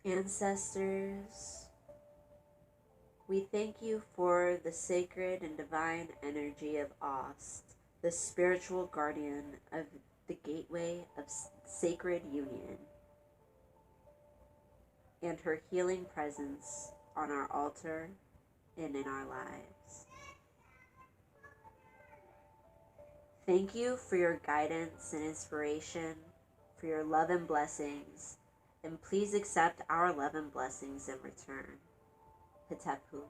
Ancestors, we thank you for the sacred and divine energy of Ost, the spiritual guardian of the gateway of sacred union, and her healing presence on our altar and in our lives. Thank you for your guidance and inspiration, for your love and blessings, and please accept our love and blessings in return. Hetepu.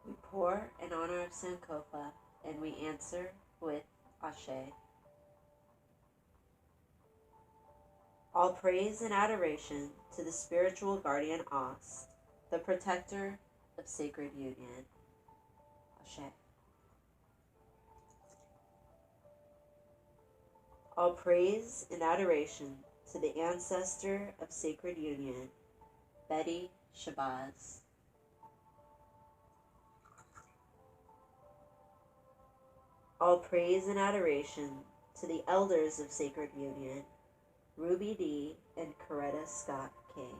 We pour in honor of Sankofa, and we answer with Ashe. All praise and adoration to the spiritual guardian Ost, the protector of sacred union. Ashe. All praise and adoration to the ancestor of sacred union, Betty Shabazz. All praise and adoration to the elders of sacred union, Ruby D. and Coretta Scott King.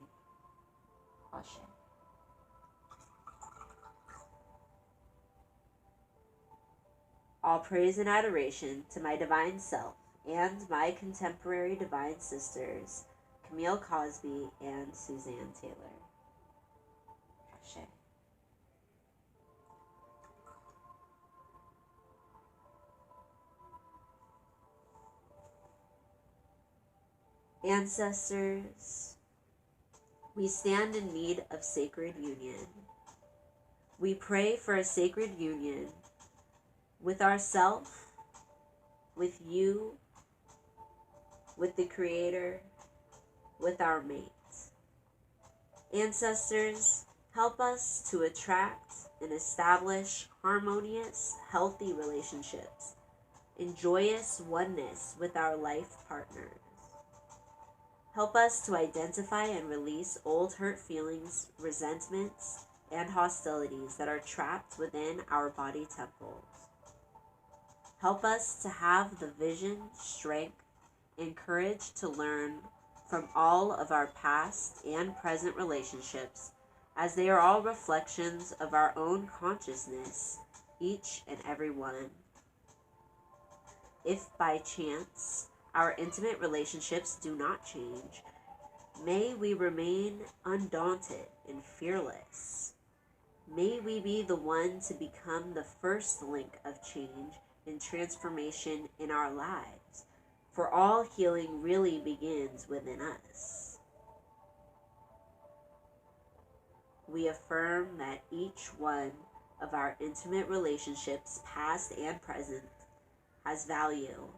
Ashe. All praise and adoration to my divine self and my contemporary divine sisters, Camille Cosby and Suzanne Taylor. Ashe. Ancestors, we stand in need of sacred union. We pray for a sacred union with ourself, with you, with the Creator, with our mate. Ancestors, help us to attract and establish harmonious, healthy relationships in joyous oneness with our life partners. Help us to identify and release old hurt feelings, resentments, and hostilities that are trapped within our body temples. Help us to have the vision, strength, and courage to learn from all of our past and present relationships, as they are all reflections of our own consciousness, each and every one. If by chance our intimate relationships do not change, may we remain undaunted and fearless. May we be the one to become the first link of change and transformation in our lives, for all healing really begins within us. We affirm that each one of our intimate relationships, past and present, has value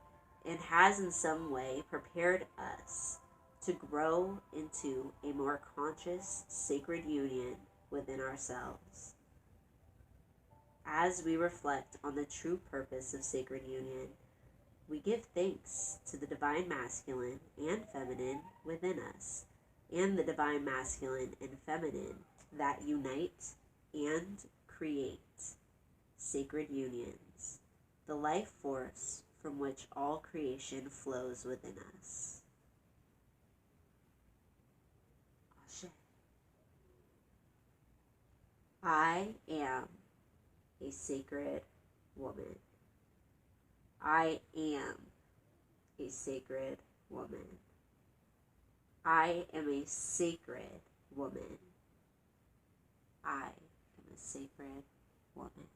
and has in some way prepared us to grow into a more conscious, sacred union within ourselves. As we reflect on the true purpose of sacred union, we give thanks to the divine masculine and feminine within us, and the divine masculine and feminine that unite and create sacred unions, the life force from which all creation flows within us. Ashe. I am a sacred woman. I am a sacred woman. I am a sacred woman. I am a sacred woman.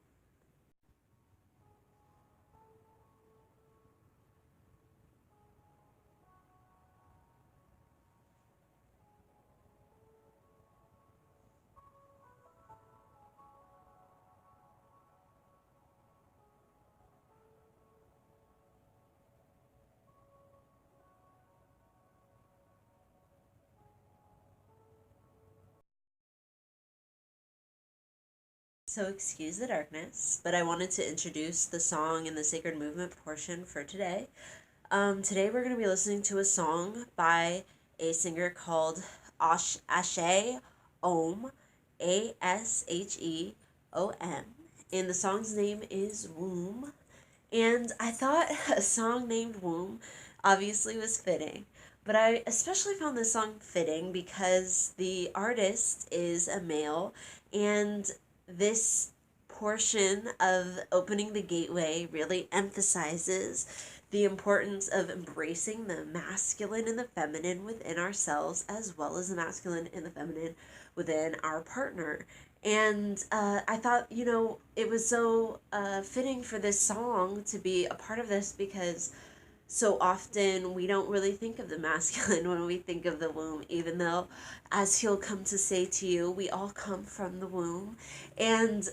So excuse the darkness, but I wanted to introduce the song and the sacred movement portion for today. Today we're going to be listening to a song by a singer called Ashe Om, Asheom, and the song's name is Womb. And I thought a song named Womb obviously was fitting, but I especially found this song fitting because the artist is a male, and this portion of opening the gateway really emphasizes the importance of embracing the masculine and the feminine within ourselves, as well as the masculine and the feminine within our partner. And I thought, it was so fitting for this song to be a part of this because so often we don't really think of the masculine when we think of the womb, even though, as he'll come to say to you, we all come from the womb. And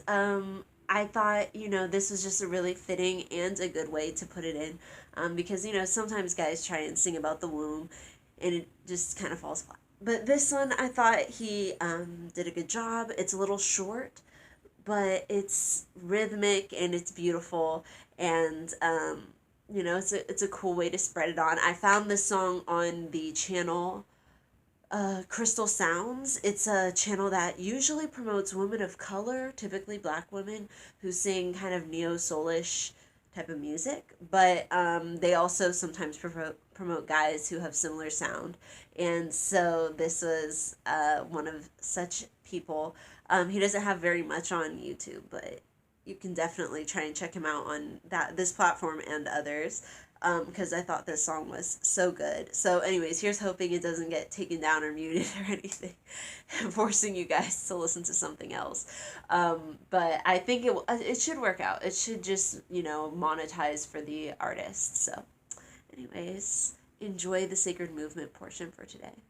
I thought, this was just a really fitting and a good way to put it in, because, sometimes guys try and sing about the womb and it just kind of falls flat. But this one, I thought he did a good job. It's a little short, but it's rhythmic and it's beautiful, and it's a cool way to spread it on. I found this song on the channel Crystal Sounds. It's a channel that usually promotes women of color, typically black women, who sing kind of neo-soulish type of music, but they also sometimes promote guys who have similar sound. And so this was one of such people. He doesn't have very much on YouTube, but you can definitely try and check him out on this platform and others, because I thought this song was so good. So anyways, here's hoping it doesn't get taken down or muted or anything, forcing you guys to listen to something else. But I think it should work out. It should just, monetize for the artist. So anyways, enjoy the sacred movement portion for today.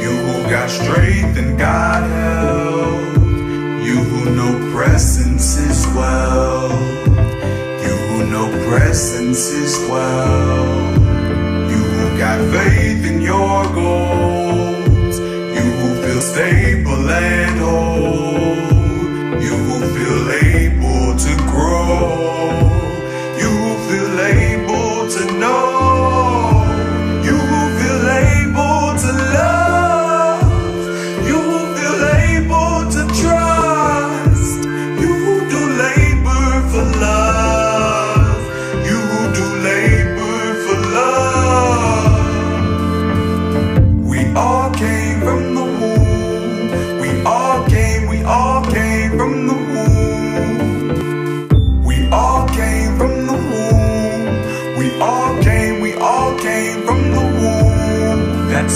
You who got strength and got health, you who know presence is wealth, you who know presence is wealth, you who got faith in your goals, you who feel stable and whole, you who feel able to grow, you who feel able to know,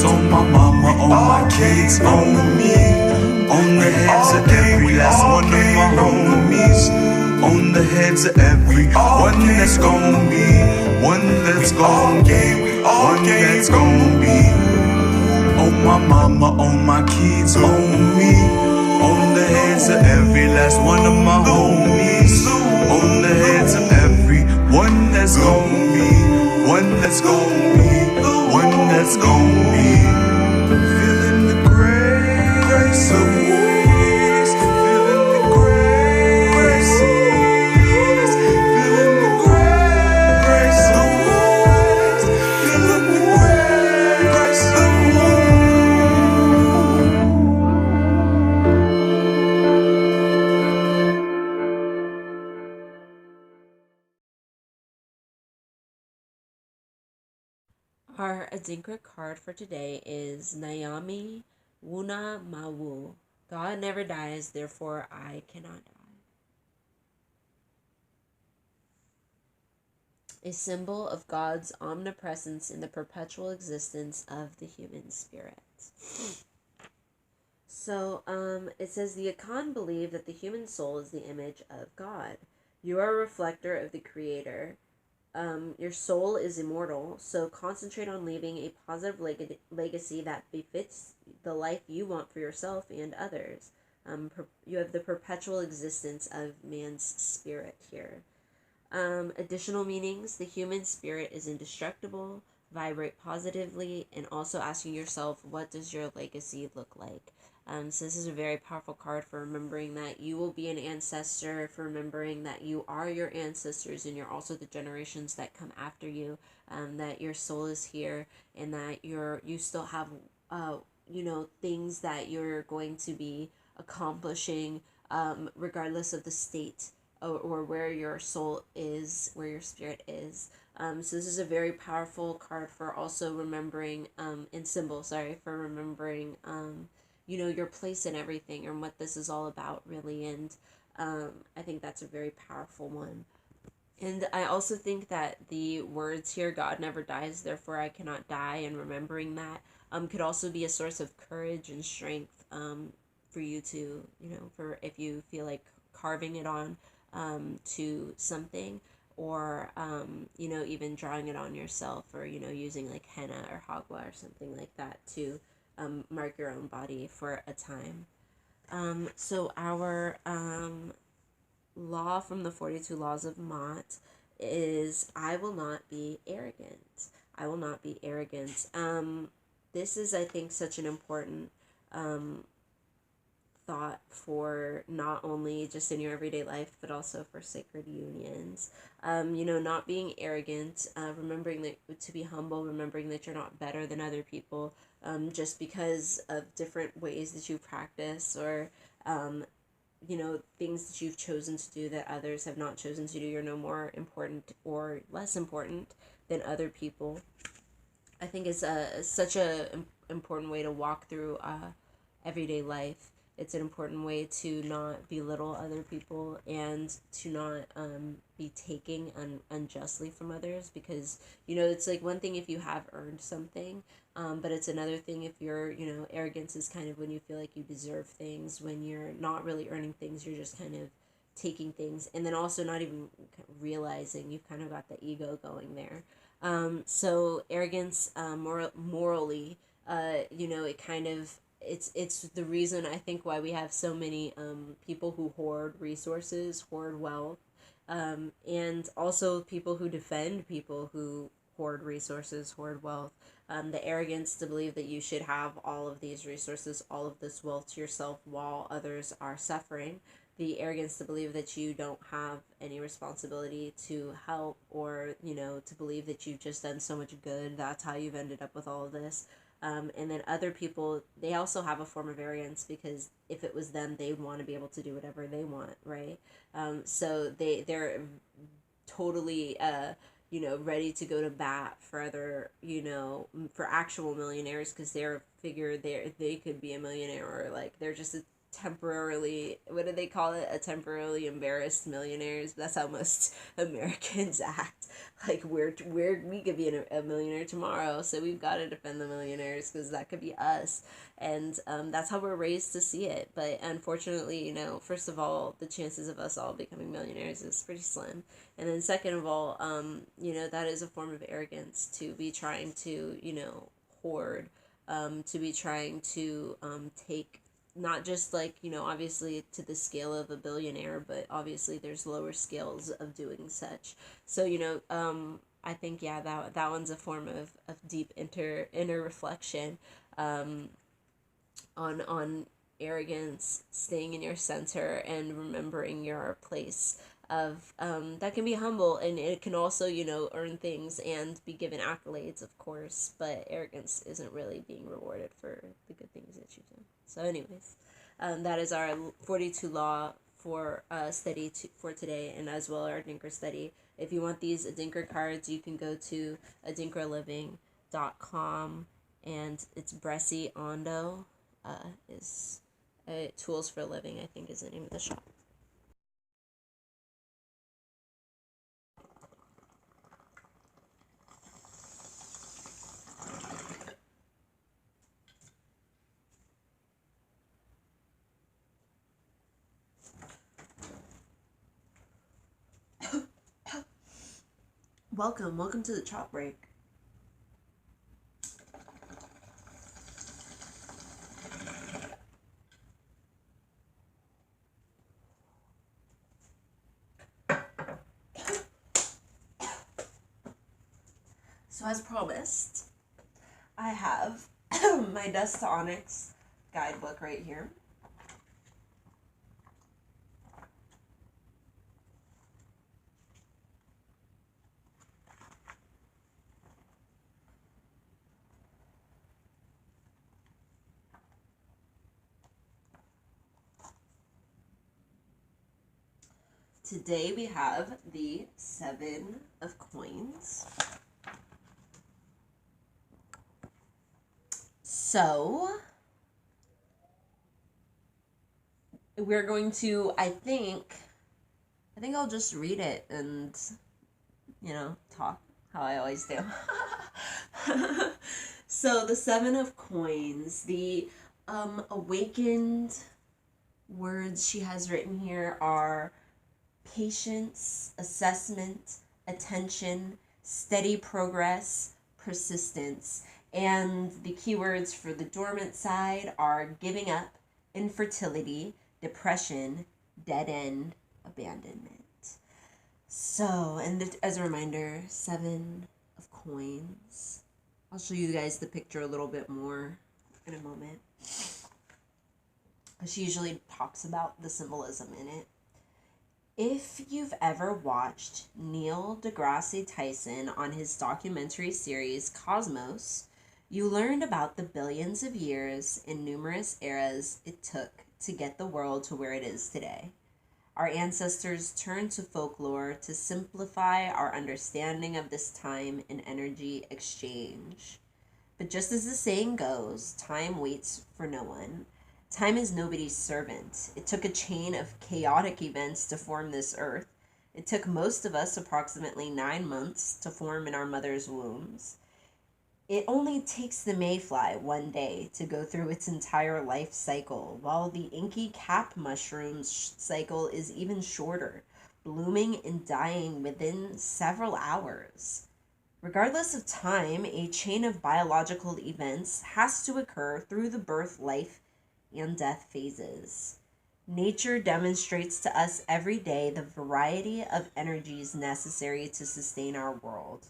on my mama, on my kids, on me, on the heads of every last one of my homies, on the heads of every one that's gon' be, one that's gon' be, one that's gon' be. On my mama, on my kids, on me, on the heads of every last one of my homies, on the heads of every one that's gon' be, one that's gon' be, one that's gon' be. Feeling the grace of peace, feeling the grace of peace, feeling the grace of peace, feeling the grace of Our Adinkra card for today is Nayami Wuna Mawu. God never dies, therefore I cannot die. A symbol of God's omnipresence in the perpetual existence of the human spirit. So, it says the Akan believe that the human soul is the image of God. You are a reflector of the Creator. Your soul is immortal, so concentrate on leaving a positive legacy that befits the life you want for yourself and others. You have the perpetual existence of man's spirit here. Additional meanings: the human spirit is indestructible, vibrate positively, and also asking yourself, what does your legacy look like? So this is a very powerful card for remembering that you will be an ancestor, for remembering that you are your ancestors and you're also the generations that come after you, that your soul is here, and that you still have things that you're going to be accomplishing, regardless of the state or where your soul is, where your spirit is. So this is a very powerful card for also remembering, in symbol, sorry, for remembering, your place in everything and what this is all about, really. And I think that's a very powerful one. And I also think that the words here, God never dies, therefore I cannot die, and remembering that could also be a source of courage and strength, for you to, for if you feel like carving it on, to something, or, even drawing it on yourself, or, using like henna or hagwa or something like that to mark your own body for a time. So our law from the 42 laws of Mott is, I will not be arrogant. I will not be arrogant. This is, I think, such an important thought for not only just in your everyday life, but also for sacred unions. Not being arrogant, remembering that to be humble, remembering that you're not better than other people, just because of different ways that you practice, or things that you've chosen to do that others have not chosen to do. You're no more important or less important than other people. I think is such a important way to walk through everyday life. It's an important way to not belittle other people, and to not be taking unjustly from others, because it's like one thing if you have earned something, but it's another thing if you're, arrogance is kind of when you feel like you deserve things, when you're not really earning things, you're just kind of taking things, and then also not even realizing you've kind of got the ego going there. So arrogance, morally, it kind of, it's the reason I think why we have so many people who hoard resources, hoard wealth, and also people who defend people who hoard resources, hoard wealth. The arrogance to believe that you should have all of these resources, all of this wealth to yourself while others are suffering. The arrogance to believe that you don't have any responsibility to help, or, to believe that you've just done so much good, that's how you've ended up with all of this. And then other people, they also have a form of arrogance, because if it was them, they'd want to be able to do whatever they want, right? So they're totally, ready to go to bat for other, for actual millionaires, because they're figure they could be a millionaire, or like they're just a temporarily, what do they call it, a temporarily embarrassed millionaires. That's how most Americans act. Like we could be a millionaire tomorrow, so we've got to defend the millionaires, because that could be us. And that's how we're raised to see it. But unfortunately, first of all, the chances of us all becoming millionaires is pretty slim. And then second of all, that is a form of arrogance, to be trying to, hoard, to be trying to take, not just like, obviously to the scale of a billionaire, but obviously there's lower scales of doing such. So, I think, yeah, that one's a form of deep inner reflection, on arrogance, staying in your center, and remembering your place of, that can be humble, and it can also, earn things and be given accolades, of course, but arrogance isn't really being rewarded for the good things that you do. So anyways, that is our 42 law for study for today, and as well our Adinker study. If you want these Adinker cards, you can go to adinkerliving.com, and it's Bressie Ondo, is Tools for Living, I think, is the name of the shop. Welcome to the chop break. So as promised, I have my Dust to Onyx guidebook right here. Today we have the 7 of Coins. So we're going to, I think I'll just read it and, talk how I always do. So the 7 of Coins, the awakened words she has written here are patience, assessment, attention, steady progress, persistence. And the keywords for the dormant side are giving up, infertility, depression, dead end, abandonment. So, and as a reminder, 7 of Coins. I'll show you guys the picture a little bit more in a moment. She usually talks about the symbolism in it. If you've ever watched Neil deGrasse Tyson on his documentary series Cosmos, you learned about the billions of years and numerous eras it took to get the world to where it is today. Our ancestors turned to folklore to simplify our understanding of this time and energy exchange. But just as the saying goes, time waits for no one. Time is nobody's servant. It took a chain of chaotic events to form this earth. It took most of us approximately 9 months to form in our mother's wombs. It only takes the mayfly one day to go through its entire life cycle, while the inky cap mushroom's cycle is even shorter, blooming and dying within several hours. Regardless of time, a chain of biological events has to occur through the birth, life, and death phases. Nature demonstrates to us every day the variety of energies necessary to sustain our world.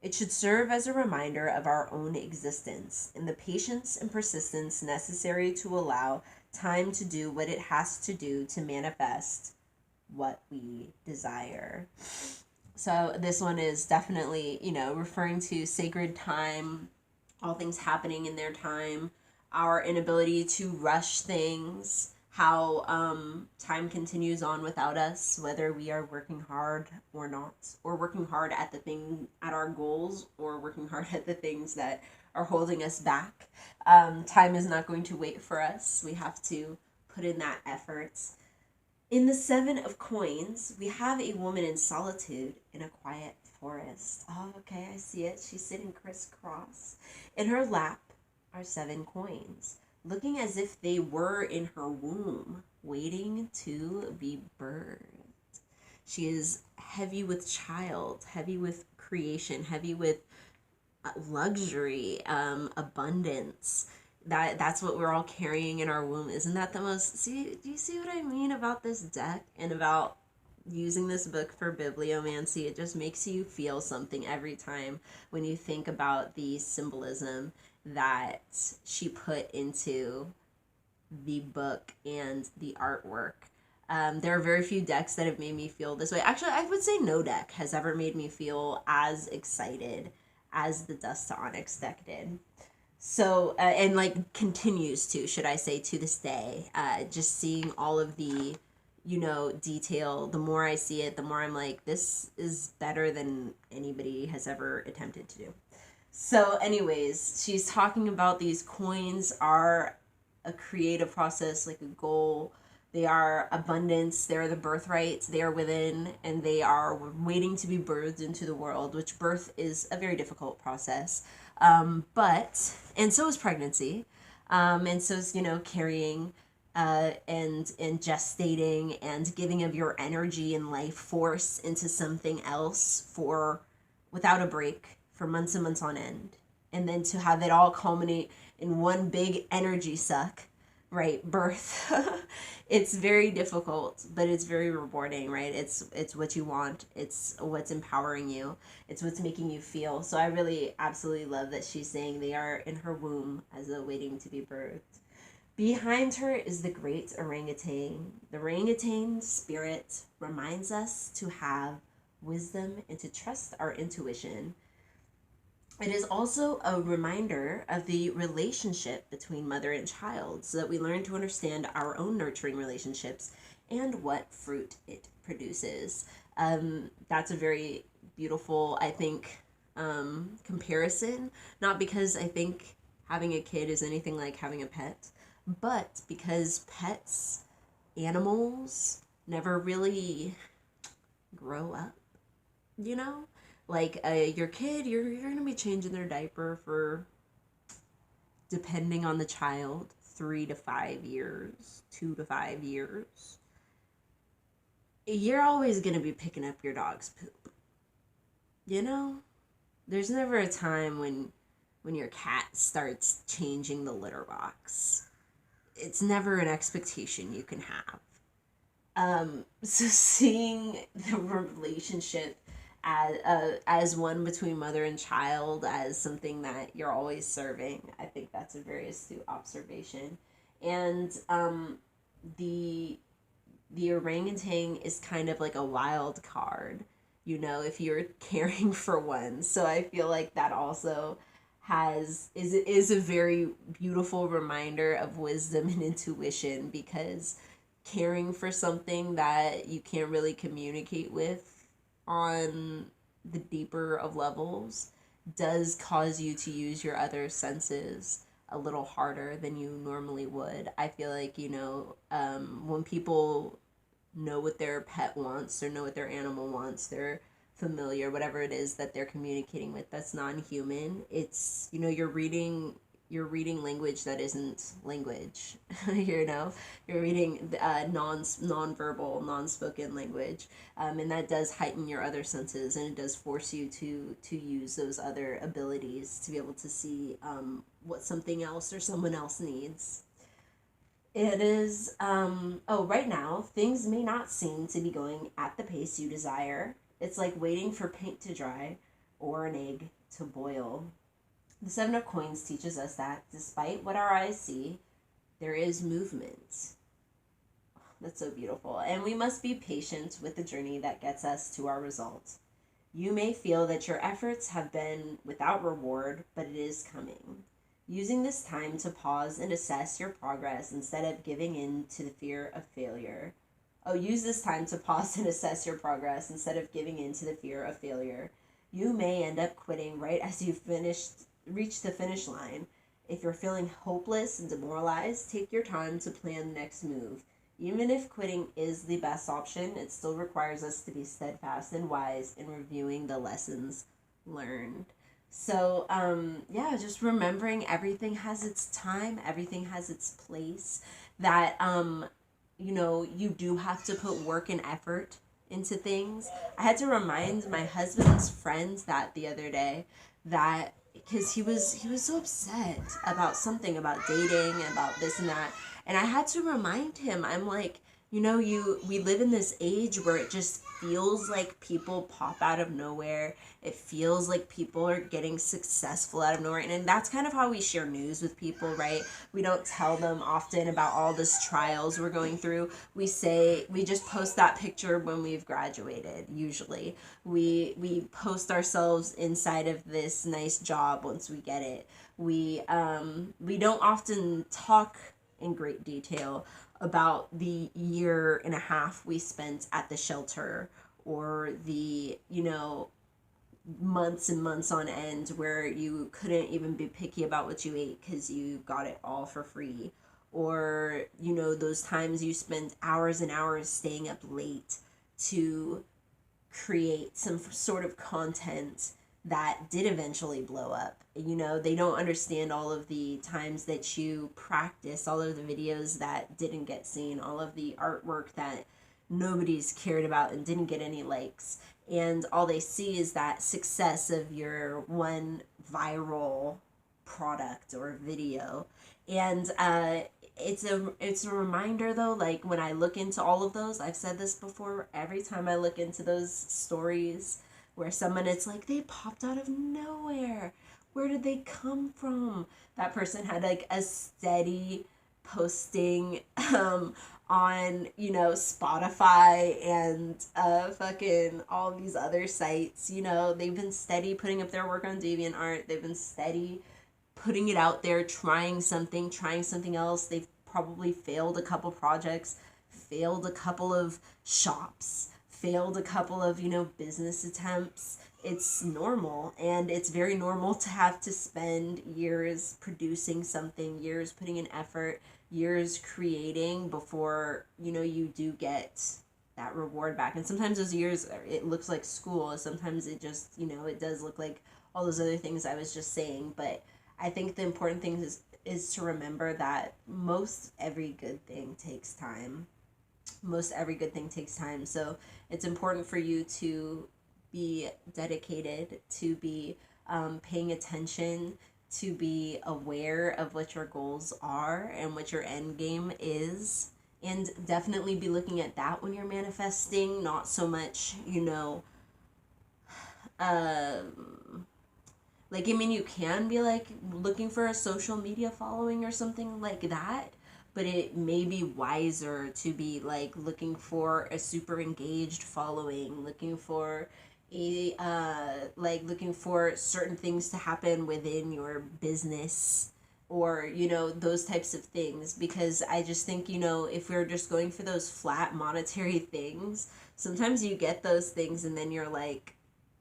It should serve as a reminder of our own existence and the patience and persistence necessary to allow time to do what it has to do to manifest what we desire. So this one is definitely, referring to sacred time, all things happening in their time, our inability to rush things, how time continues on without us, whether we are working hard or not, or working hard at our goals, or working hard at the things that are holding us back. Time is not going to wait for us. We have to put in that effort. In the 7 of Coins, we have a woman in solitude in a quiet forest. Oh, okay, I see it. She's sitting crisscross. In her lap are 7 coins, looking as if they were in her womb, waiting to be birthed. She is heavy with child, heavy with creation, heavy with luxury, abundance. That's what we're all carrying in our womb. Isn't that the most... do you see what I mean about this deck and about using this book for bibliomancy? It just makes you feel something every time when you think about the symbolism that she put into the book and the artwork. There are very few decks that have made me feel this way. Actually, I would say no deck has ever made me feel as excited as the Dust to Onyx deck did. So, and continues to, should I say, to this day. Just seeing all of the, detail, the more I see it, the more I'm like, this is better than anybody has ever attempted to do. So anyways, she's talking about these coins are a creative process, like a goal. They are abundance. They're the birthright. They are within, and they are waiting to be birthed into the world, which birth is a very difficult process. And so is pregnancy. And so is, carrying and gestating and giving of your energy and life force into something else for without a break for months and months on end, and then to have it all culminate in one big energy suck, right? Birth. It's very difficult, but it's very rewarding, right? It's what you want. It's what's empowering you. It's what's making you feel. So I really absolutely love that she's saying they are in her womb as a waiting to be birthed. Behind her is the great orangutan. The orangutan spirit reminds us to have wisdom and to trust our intuition. It is also a reminder of the relationship between mother and child so that we learn to understand our own nurturing relationships and what fruit it produces. That's a very beautiful, I think, comparison. Not because I think having a kid is anything like having a pet, but because pets, animals, never really grow up, you know? Like your kid, you're gonna be changing their diaper for, depending on the child, 3 to 5 years, 2 to 5 years. You're always gonna be picking up your dog's poop. You know, there's never a time when your cat starts changing the litter box. It's never an expectation you can have. So seeing the relationship as one between mother and child as something that you're always serving, I think that's a very astute observation. And the the orangutan is kind of like a wild card, you know, if you're caring for one. So I feel like that also is a very beautiful reminder of wisdom and intuition, because caring for something that you can't really communicate with on the deeper of levels does cause you to use your other senses a little harder than you normally would. I feel like, when people know what their pet wants or know what their animal wants, they're familiar, whatever it is that they're communicating with that's non-human. It's, you're reading language that isn't language. You're reading non-verbal, non-spoken language, and that does heighten your other senses, and it does force you to use those other abilities to be able to see what something else or someone else needs. It is, right now, things may not seem to be going at the pace you desire. It's like waiting for paint to dry or an egg to boil. The Seven of Coins teaches us that despite what our eyes see, there is movement. That's so beautiful. And we must be patient with the journey that gets us to our results. You may feel that your efforts have been without reward, but it is coming. Using this time to pause and assess your progress instead of giving in to the fear of failure. Use this time to pause and assess your progress instead of giving in to the fear of failure. You may end up quitting right as you reach the finish line. If you're feeling hopeless and demoralized, take your time to plan the next move. Even if quitting is the best option, it still requires us to be steadfast and wise in reviewing the lessons learned. So, just remembering everything has its time, everything has its place, that, you do have to put work and effort into things. I had to remind my husband's friends that the other day, that because he was so upset about something, about dating, about this and that, and I had to remind him. I'm like, we live in this age where it just feels like people pop out of nowhere. It feels like people are getting successful out of nowhere. And that's kind of how we share news with people, right? We don't tell them often about all this trials we're going through. We just post that picture when we've graduated, usually. We post ourselves inside of this nice job once we get it. We don't often talk in great detail about the year and a half we spent at the shelter, or the, months and months on end where you couldn't even be picky about what you ate because you got it all for free. Or, those times you spent hours and hours staying up late to create some sort of content that did eventually blow up. They don't understand all of the times that you practice, all of the videos that didn't get seen, all of the artwork that nobody's cared about and didn't get any likes. and all they see is that success of your one viral product or video. And it's a reminder though, like when I look into all of those, I've said this before, every time I look into those stories where someone, it's like they popped out of nowhere, where did they come from? That person had like a steady posting on, you know, Spotify and fucking all these other sites. You know, they've been steady putting up their work on DeviantArt. They've been steady putting it out there, trying something else. They've probably failed a couple projects, failed a couple of shops, failed a couple of, you know, business attempts. It's normal, and it's very normal to have to spend years producing something, years putting in effort, years creating before, you know, you do get that reward back. And sometimes those years, it looks like school. Sometimes it just, you know, it does look like all those other things I was just saying. But I think the important thing is to remember that most every good thing takes time. Most every good thing takes time. So it's important for you to be dedicated, to be paying attention, to be aware of what your goals are and what your end game is. And definitely be looking at that when you're manifesting, not so much, you know, like, I mean, you can be like looking for a social media following or something like that, but it may be wiser to be like looking for a super engaged following, looking for looking for certain things to happen within your business, or, you know, those types of things. Because I just think, you know, if we're just going for those flat monetary things, sometimes you get those things and then you're like,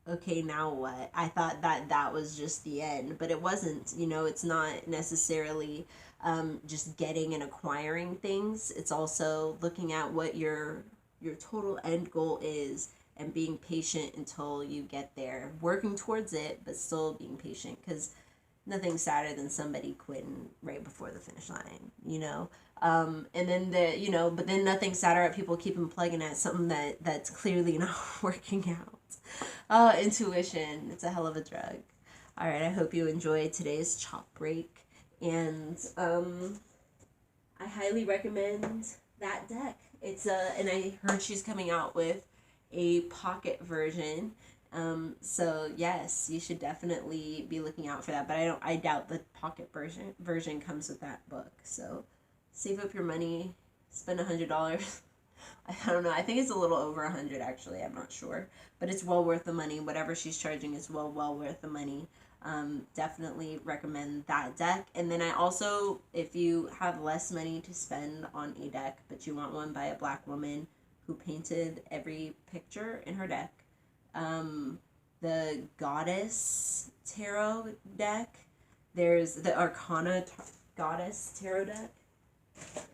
okay, now what? I thought that that was just the end, but it wasn't. You know, it's not necessarily just getting and acquiring things. It's also looking at what your total end goal is and being patient until you get there, working towards it, but still being patient. Because nothing's sadder than somebody quitting right before the finish line, you know. And then you know, but then nothing's sadder at people keeping plugging at something that's clearly not working out. Intuition, it's a hell of a drug. All right, I hope you enjoyed today's chop break, and I highly recommend that deck. And I heard she's coming out with a pocket version. So yes, you should definitely be looking out for that. But I doubt the pocket version comes with that book. So save up your money, spend $100. I don't know. I think it's a little over 100 actually. I'm not sure, but it's well worth the money. Whatever she's charging is well worth the money. Definitely recommend that deck. And then I also, if you have less money to spend on a deck, but you want one by a Black woman who painted every picture in her deck, the Goddess Tarot deck. There's the Arcana Goddess Tarot deck.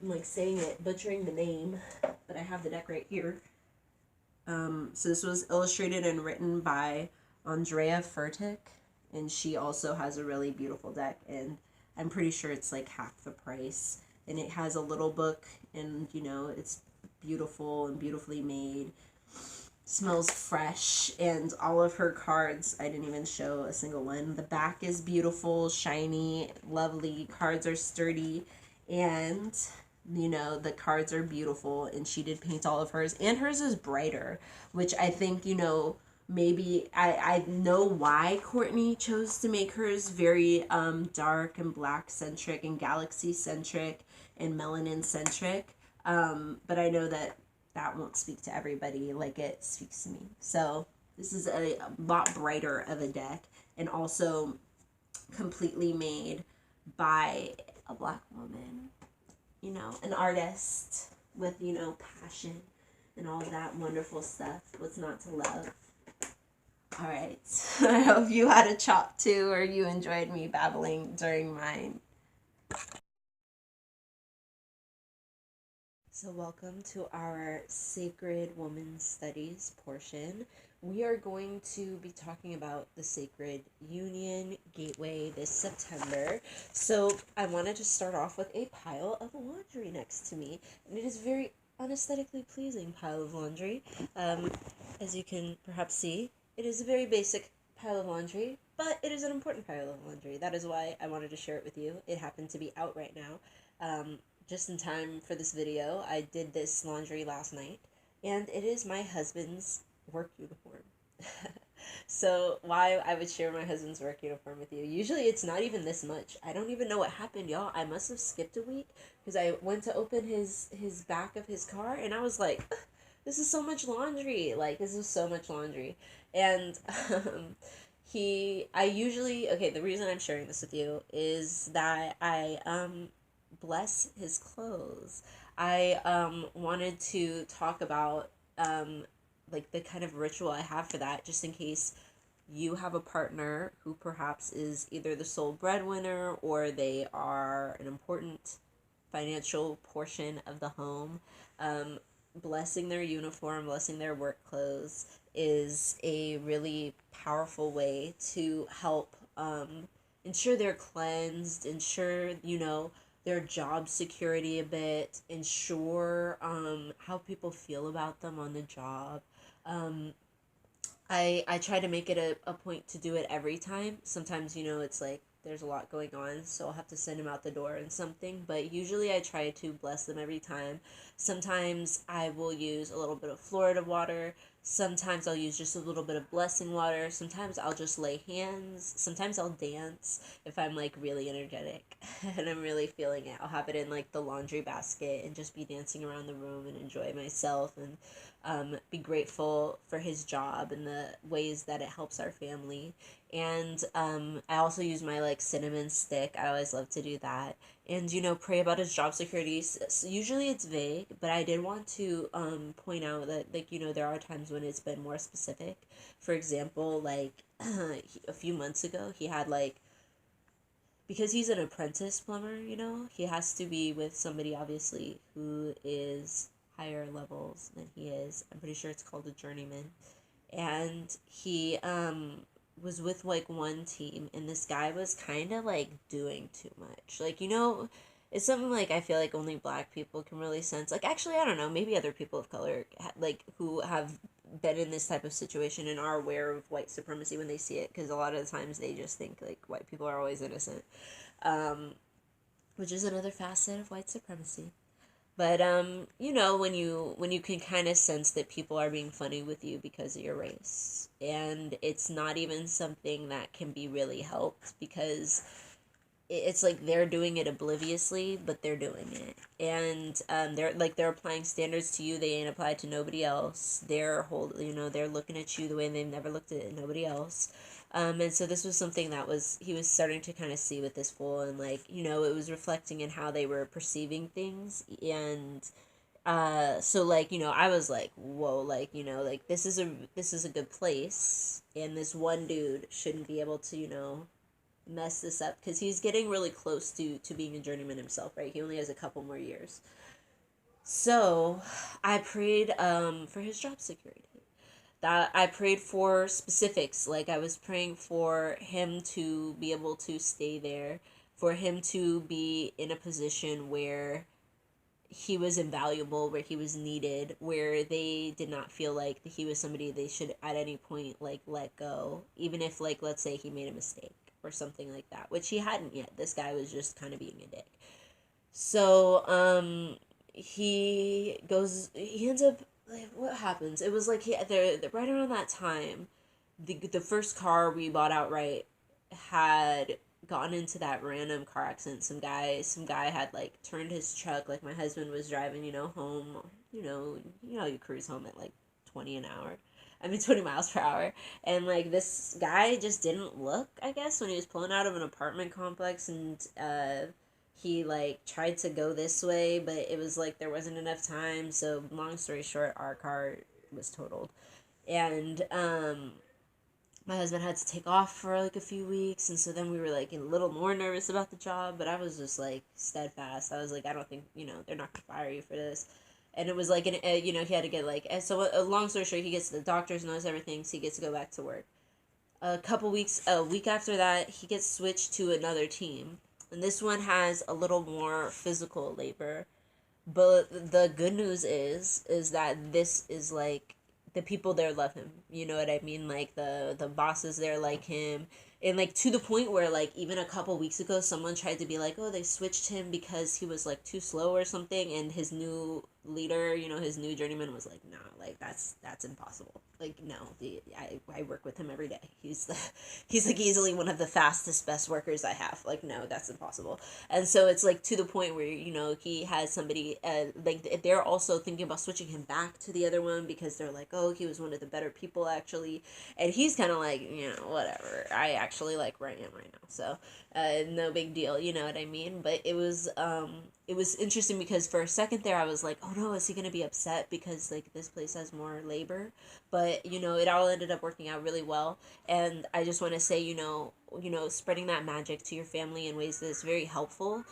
I'm like saying it, butchering the name, but I have the deck right here. So this was illustrated and written by Andrea Furtick, and she also has a really beautiful deck, and I'm pretty sure it's like half the price. And it has a little book, and, you know, it's beautiful and beautifully made. Smells fresh, and all of her cards, I didn't even show a single one. The back is beautiful, shiny, lovely. Cards are sturdy, and, you know, the cards are beautiful, and she did paint all of hers, and hers is brighter, which I think, you know, maybe I know why Courtney chose to make hers very dark and black centric and galaxy centric and melanin centric, but I know that won't speak to everybody like it speaks to me. So this is a lot brighter of a deck, and also completely made by a Black woman, you know, an artist with, you know, passion and all that wonderful stuff. What's not to love? All right. I hope you had a chop too, or you enjoyed me babbling during mine. So welcome to our Sacred Woman Studies portion. We are going to be talking about the Sacred Union Gateway this September. So I wanted to start off with a pile of laundry next to me. And it is very unaesthetically pleasing pile of laundry. As you can perhaps see, it is a very basic pile of laundry, but it is an important pile of laundry. That is why I wanted to share it with you. It happened to be out right now. Just in time for this video, I did this laundry last night, and it is my husband's work uniform. So why I would share my husband's work uniform with you. Usually it's not even this much. I don't even know what happened, y'all. I must have skipped a week because I went to open his back of his car and I was like, this is so much laundry. Like, this is so much laundry. And I usually, okay, the reason I'm sharing this with you is that I bless his clothes. I wanted to talk about like the kind of ritual I have for that, just in case you have a partner who perhaps is either the sole breadwinner or they are an important financial portion of the home. Blessing their uniform, blessing their work clothes is a really powerful way to help ensure they're cleansed, ensure, their job security a bit, ensure how people feel about them on the job. I try to make it a point to do it every time. Sometimes, it's like there's a lot going on, so I'll have to send him out the door and something, but usually I try to bless them every time. Sometimes I will use a little bit of Florida water. Sometimes I'll use just a little bit of blessing water. Sometimes I'll just lay hands. Sometimes I'll dance if I'm like really energetic and I'm really feeling it. I'll have it in like the laundry basket and just be dancing around the room and enjoy myself and be grateful for his job and the ways that it helps our family. And I also use my like cinnamon stick. I always love to do that. And pray about his job security. So usually it's vague, but I did want to point out that like there are times when it's been more specific. For example, like a few months ago, he had like, because he's an apprentice plumber, he has to be with somebody obviously who is higher levels than he is. I'm pretty sure it's called a journeyman. And he was with like one team, and this guy was kind of like doing too much. Like, it's something like I feel like only black people can really sense. Like, actually, I don't know, maybe other people of color like who have been in this type of situation and are aware of white supremacy when they see it, because a lot of the times they just think like white people are always innocent, which is another facet of white supremacy. But when you can kind of sense that people are being funny with you because of your race, and it's not even something that can be really helped, because it's like they're doing it obliviously, but they're doing it, and they're applying standards to you they ain't applied to nobody else. They're looking at you the way they've never looked at nobody else. And so this was something that he was starting to kind of see with this fool, and like, it was reflecting in how they were perceiving things. And so like, I was like, whoa, like, like this is a good place, and this one dude shouldn't be able to, mess this up, because he's getting really close to being a journeyman himself, right? He only has a couple more years. So I prayed for his job security. That I prayed for specifics. Like, I was praying for him to be able to stay there, for him to be in a position where he was invaluable, where he was needed, where they did not feel like he was somebody they should at any point like let go, even if, like, let's say he made a mistake or something like that, which he hadn't yet. This guy was just kind of being a dick. So he ends up, like, what happens? It was like they're right around that time, the first car we bought outright had gotten into that random car accident. Some guy had like turned his truck, like my husband was driving, home, you cruise home at like 20 an hour. 20 miles per hour. And like this guy just didn't look, I guess, when he was pulling out of an apartment complex, and he like tried to go this way, but it was like there wasn't enough time. So long story short, our car was totaled. And my husband had to take off for like a few weeks, and so then we were like a little more nervous about the job, but I was just like steadfast. I was like, I don't think, they're not gonna fire you for this. And it was like, he had to get like, so a long story short, he gets to the doctors, knows everything, so he gets to go back to work. A week after that, he gets switched to another team, and this one has a little more physical labor. But the good news is that this is like the people there love him. You know what I mean? Like the bosses there like him. And like to the point where like even a couple weeks ago someone tried to be like, "Oh, they switched him because he was like too slow or something," and his new leader, his new journeyman was like, "Nah, like that's impossible. Like no, I work with him every day. He's like easily one of the fastest best workers I have. Like no, that's impossible." And so it's like to the point where he has somebody like they're also thinking about switching him back to the other one because they're like, "Oh, he was one of the better people actually," and he's kind of like, whatever, I actually like where I am right now, so no big deal, you know what I mean? But it was interesting because for a second there I was like, "Oh no, is he gonna be upset because like this place has more labor?" But it all ended up working out really well. And I just want to say, spreading that magic to your family in ways that's very helpful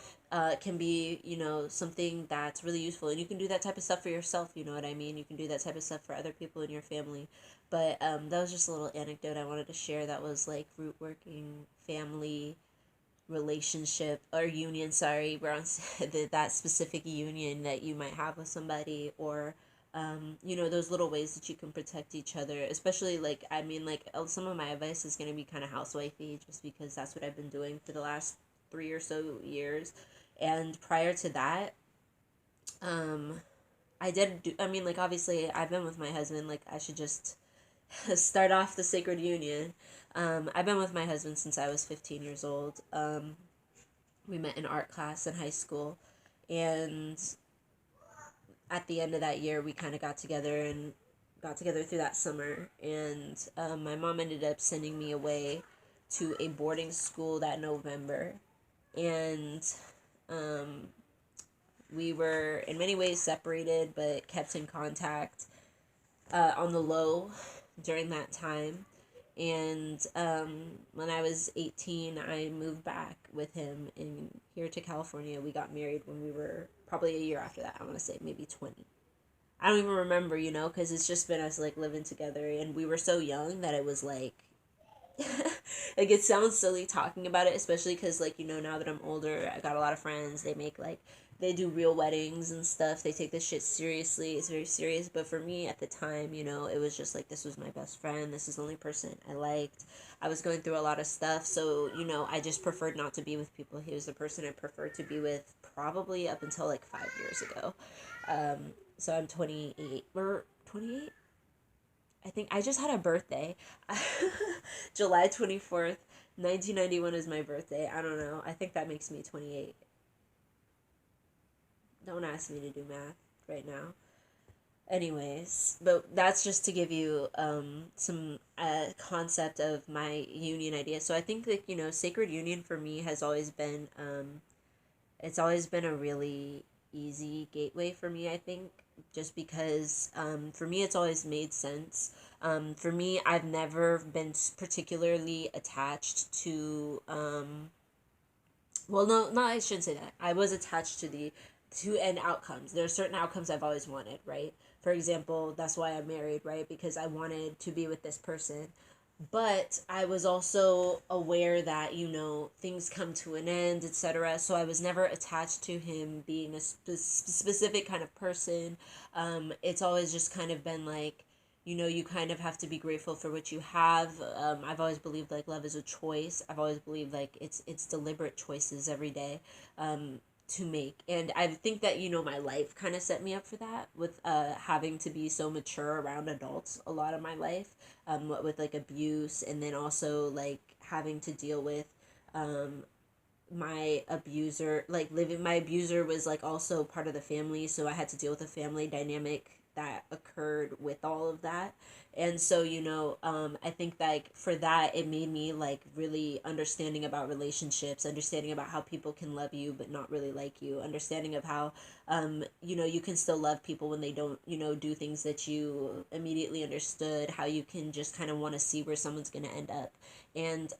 can be, something that's really useful. And you can do that type of stuff for yourself, you know what I mean? You can do that type of stuff for other people in your family. But that was just a little anecdote I wanted to share that was like root working, family, relationship, or union, sorry, we're on that specific union that you might have with somebody, or those little ways that you can protect each other, especially like, I mean, like some of my advice is going to be kind of housewifey just because that's what I've been doing for the last 3 or so years. And prior to that, um I mean, like, obviously I've been with my husband, like I should just start off the sacred union. I've been with my husband since I was 15 years old. We met in art class in high school, and at the end of that year we kind of got together through that summer. And my mom ended up sending me away to a boarding school that November. And um, we were in many ways separated but kept in contact on the low during that time. And when I was 18, I moved back with him in here to California. We got married when we were probably a year after that. I want to say maybe 20. I don't even remember, because it's just been us like living together, and we were so young that it was like, like, it sounds silly talking about it, especially because, like, now that I'm older, I got a lot of friends. They make, like, they do real weddings and stuff. They take this shit seriously. It's very serious. But for me at the time, it was just like, this was my best friend. This is the only person I liked. I was going through a lot of stuff. So, I just preferred not to be with people. He was the person I preferred to be with probably up until like 5 years ago. So I'm 28 or 28. I think I just had a birthday. July 24th, 1991 is my birthday. I don't know. I think that makes me 28. Don't ask me to do math right now. Anyways, but that's just to give you some concept of my union idea. So I think that, sacred union for me has always been it's always been a really easy gateway for me, I think, just because for me it's always made sense. For me, I've never been particularly attached to well, no, I shouldn't say that. I was attached to the to end outcomes. There are certain outcomes I've always wanted, right? For example, that's why I'm married, right? Because I wanted to be with this person. But I was also aware that, things come to an end, etc. So I was never attached to him being a specific kind of person. It's always just kind of been like, you kind of have to be grateful for what you have. I've always believed like love is a choice. I've always believed like it's deliberate choices every day. To make. And I think that, my life kind of set me up for that with having to be so mature around adults a lot of my life, with like abuse, and then also like having to deal with my abuser, like living my abuser was like also part of the family, so I had to deal with the family dynamic that occurred with all of that. And so, I think like for that it made me like really understanding about relationships, understanding about how people can love you but not really like you, understanding of how you can still love people when they don't, do things that you immediately understood, how you can just kind of want to see where someone's going to end up. And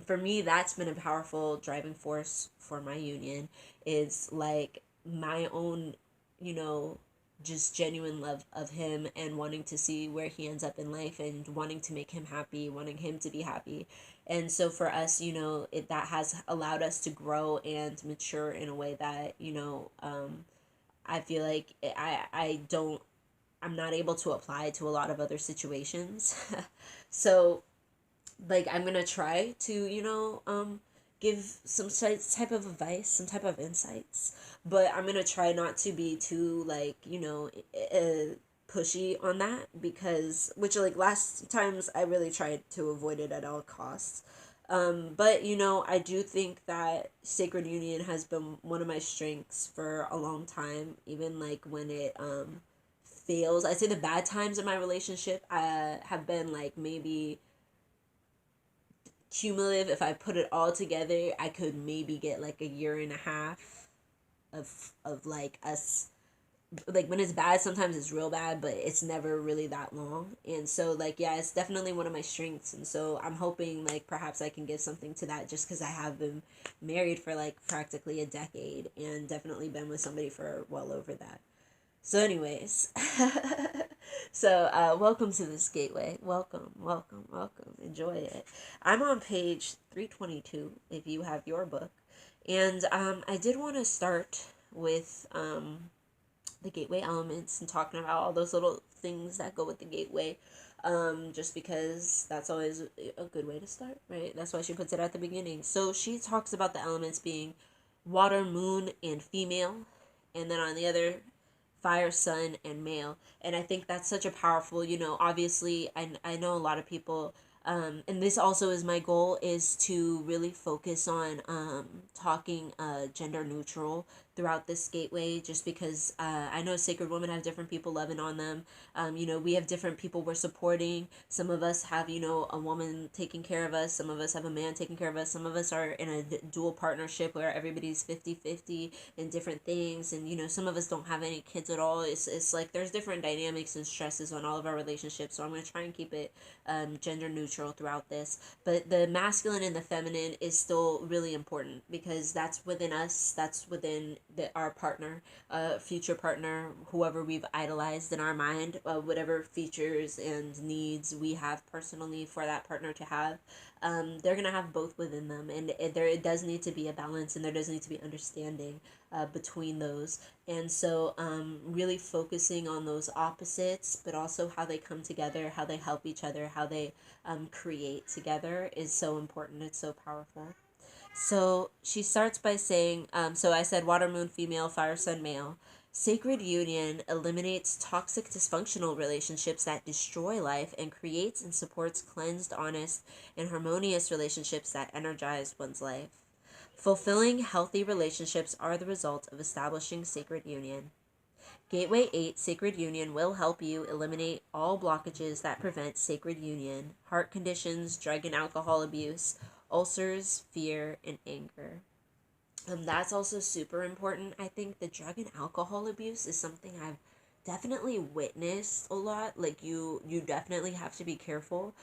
for me, that's been a powerful driving force for my union, is like my own, you know, just genuine love of him and wanting to see where he ends up in life and wanting to make him happy, wanting him to be happy. And so for us, that has allowed us to grow and mature in a way that, I feel like I'm not able to apply to a lot of other situations. So like I'm gonna try to, give some type of advice, some type of insights, but I'm gonna try not to be too like, pushy on that, because which like last times I really tried to avoid it at all costs. But I do think that sacred union has been one of my strengths for a long time, even like when it fails. I'd say the bad times in my relationship have been like maybe cumulative. If I put it all together, I could maybe get like a year and a half of like us, like when it's bad sometimes it's real bad, but it's never really that long. And so like yeah, it's definitely one of my strengths, and so I'm hoping like perhaps I can give something to that, just because I have been married for like practically a decade and definitely been with somebody for well over that. So anyways, so welcome to this gateway. Welcome, welcome, welcome. Enjoy it. I'm on page 322 if you have your book. And I did want to start with the gateway elements and talking about all those little things that go with the gateway. Just because that's always a good way to start, right? That's why she puts it at the beginning. So she talks about the elements being water, moon, and female. And then on the other, fire, sun, and male. And I think that's such a powerful, obviously I know a lot of people, and this also is my goal, is to really focus on talking gender neutral throughout this gateway, just because I know sacred women have different people loving on them. We have different people we're supporting. Some of us have, a woman taking care of us. Some of us have a man taking care of us. Some of us are in a dual partnership where everybody's 50-50 in different things. And, some of us don't have any kids at all. It's like there's different dynamics and stresses on all of our relationships. So I'm going to try and keep it gender neutral throughout this. But the masculine and the feminine is still really important, because that's within us. That's within our partner, future partner, whoever we've idolized in our mind, whatever features and needs we have personally for that partner to have. They're gonna have both within them, and it does need to be a balance, and there does need to be understanding between those. And so really focusing on those opposites, but also how they come together, how they help each other, how they create together is so important. It's so powerful. So she starts by saying, so I said water, moon, female, fire, sun, male. Sacred union eliminates toxic, dysfunctional relationships that destroy life and creates and supports cleansed, honest, and harmonious relationships that energize one's life. Fulfilling healthy relationships are the result of establishing sacred union. Gateway 8 Sacred Union will help you eliminate all blockages that prevent sacred union, heart conditions, drug and alcohol abuse, ulcers, fear, and anger. That's also super important. I think the drug and alcohol abuse is something I've definitely witnessed a lot. Like you definitely have to be careful,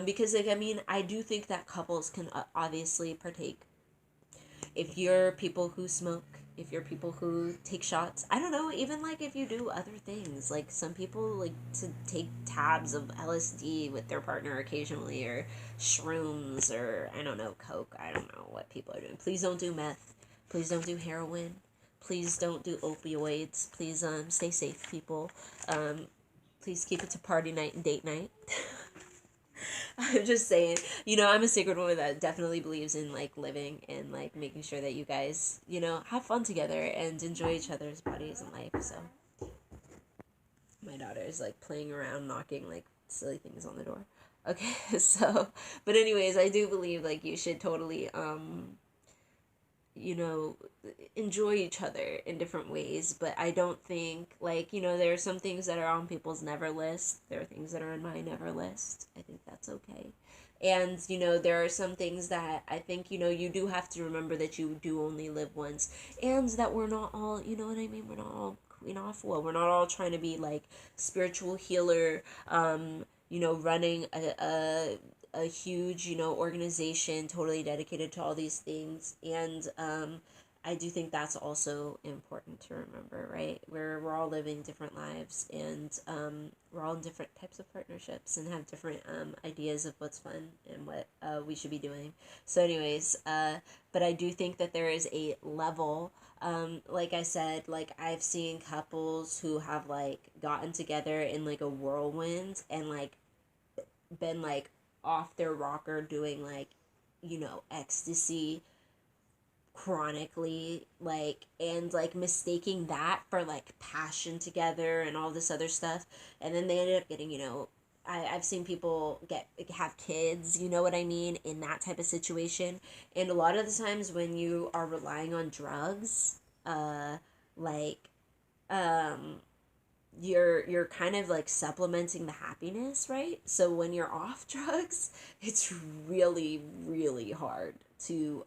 because like I mean I do think that couples can obviously partake. If you're people who smoke, if you're people who take shots, I don't know, even like if you do other things, like some people like to take tabs of LSD with their partner occasionally, or shrooms, or I don't know, coke. I don't know what people are doing. Please don't do meth. Please don't do heroin. Please don't do opioids. Please stay safe, people. Please keep it to party night and date night. I'm just saying, I'm a sacred woman that definitely believes in like living and like making sure that you guys, have fun together and enjoy each other's bodies and life. So my daughter is like playing around, knocking like silly things on the door. Okay, so, but anyways, I do believe like you should totally, you know, enjoy each other in different ways. But I don't think, like, there are some things that are on people's never list. There are things that are on my never list. I think that's okay. And, there are some things that I think, you do have to remember that you do only live once. And that we're not all, you know what I mean? We're not all Queen Afua. We're not all trying to be like spiritual healer, running a huge, organization totally dedicated to all these things. And I do think that's also important to remember, right? We're all living different lives, and we're all in different types of partnerships and have different ideas of what's fun and what we should be doing. So, anyways, but I do think that there is a level. Like I said, like I've seen couples who have like gotten together in like a whirlwind and like been like off their rocker doing like, ecstasy chronically, like, and like mistaking that for like passion together and all this other stuff, and then they ended up getting, I've seen people have kids, you know what I mean, in that type of situation. And a lot of the times when you are relying on drugs, like um you're kind of like supplementing the happiness, right? So when you're off drugs, it's really really hard to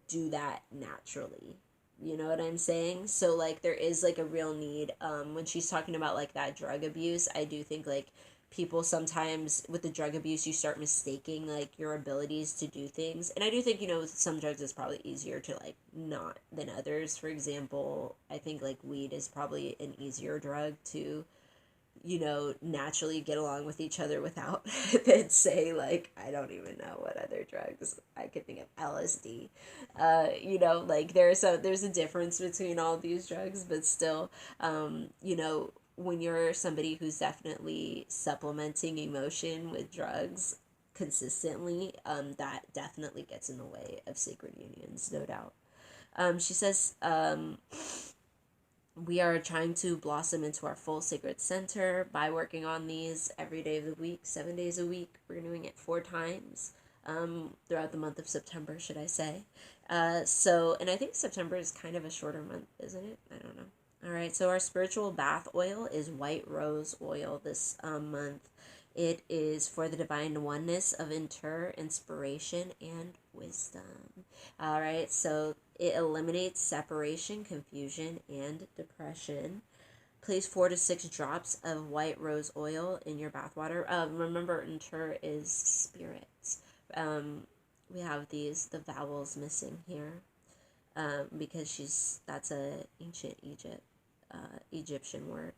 do that naturally. You know what I'm saying? So like there is like a real need. When she's talking about like that drug abuse, I do think like people sometimes with the drug abuse you start mistaking like your abilities to do things. And I do think, with some drugs it's probably easier to like not than others. For example, I think like weed is probably an easier drug to naturally get along with each other without than say like I don't even know what other drugs I could think of. LSD. Like there's a difference between all these drugs, but still, when you're somebody who's definitely supplementing emotion with drugs consistently, that definitely gets in the way of sacred unions, no doubt. She says, we are trying to blossom into our full sacred center by working on these every day of the week, 7 days a week. We're doing it 4 times throughout the month of September, should I say. And I think September is kind of a shorter month, isn't it? I don't know. All right, so our spiritual bath oil is white rose oil this month. It is for the divine oneness of inspiration, and wisdom. All right, so it eliminates separation, confusion, and depression. Place 4 to 6 drops of white rose oil in your bathwater. Remember, inter is spirits. We have the vowels missing here because that's a ancient Egyptian word.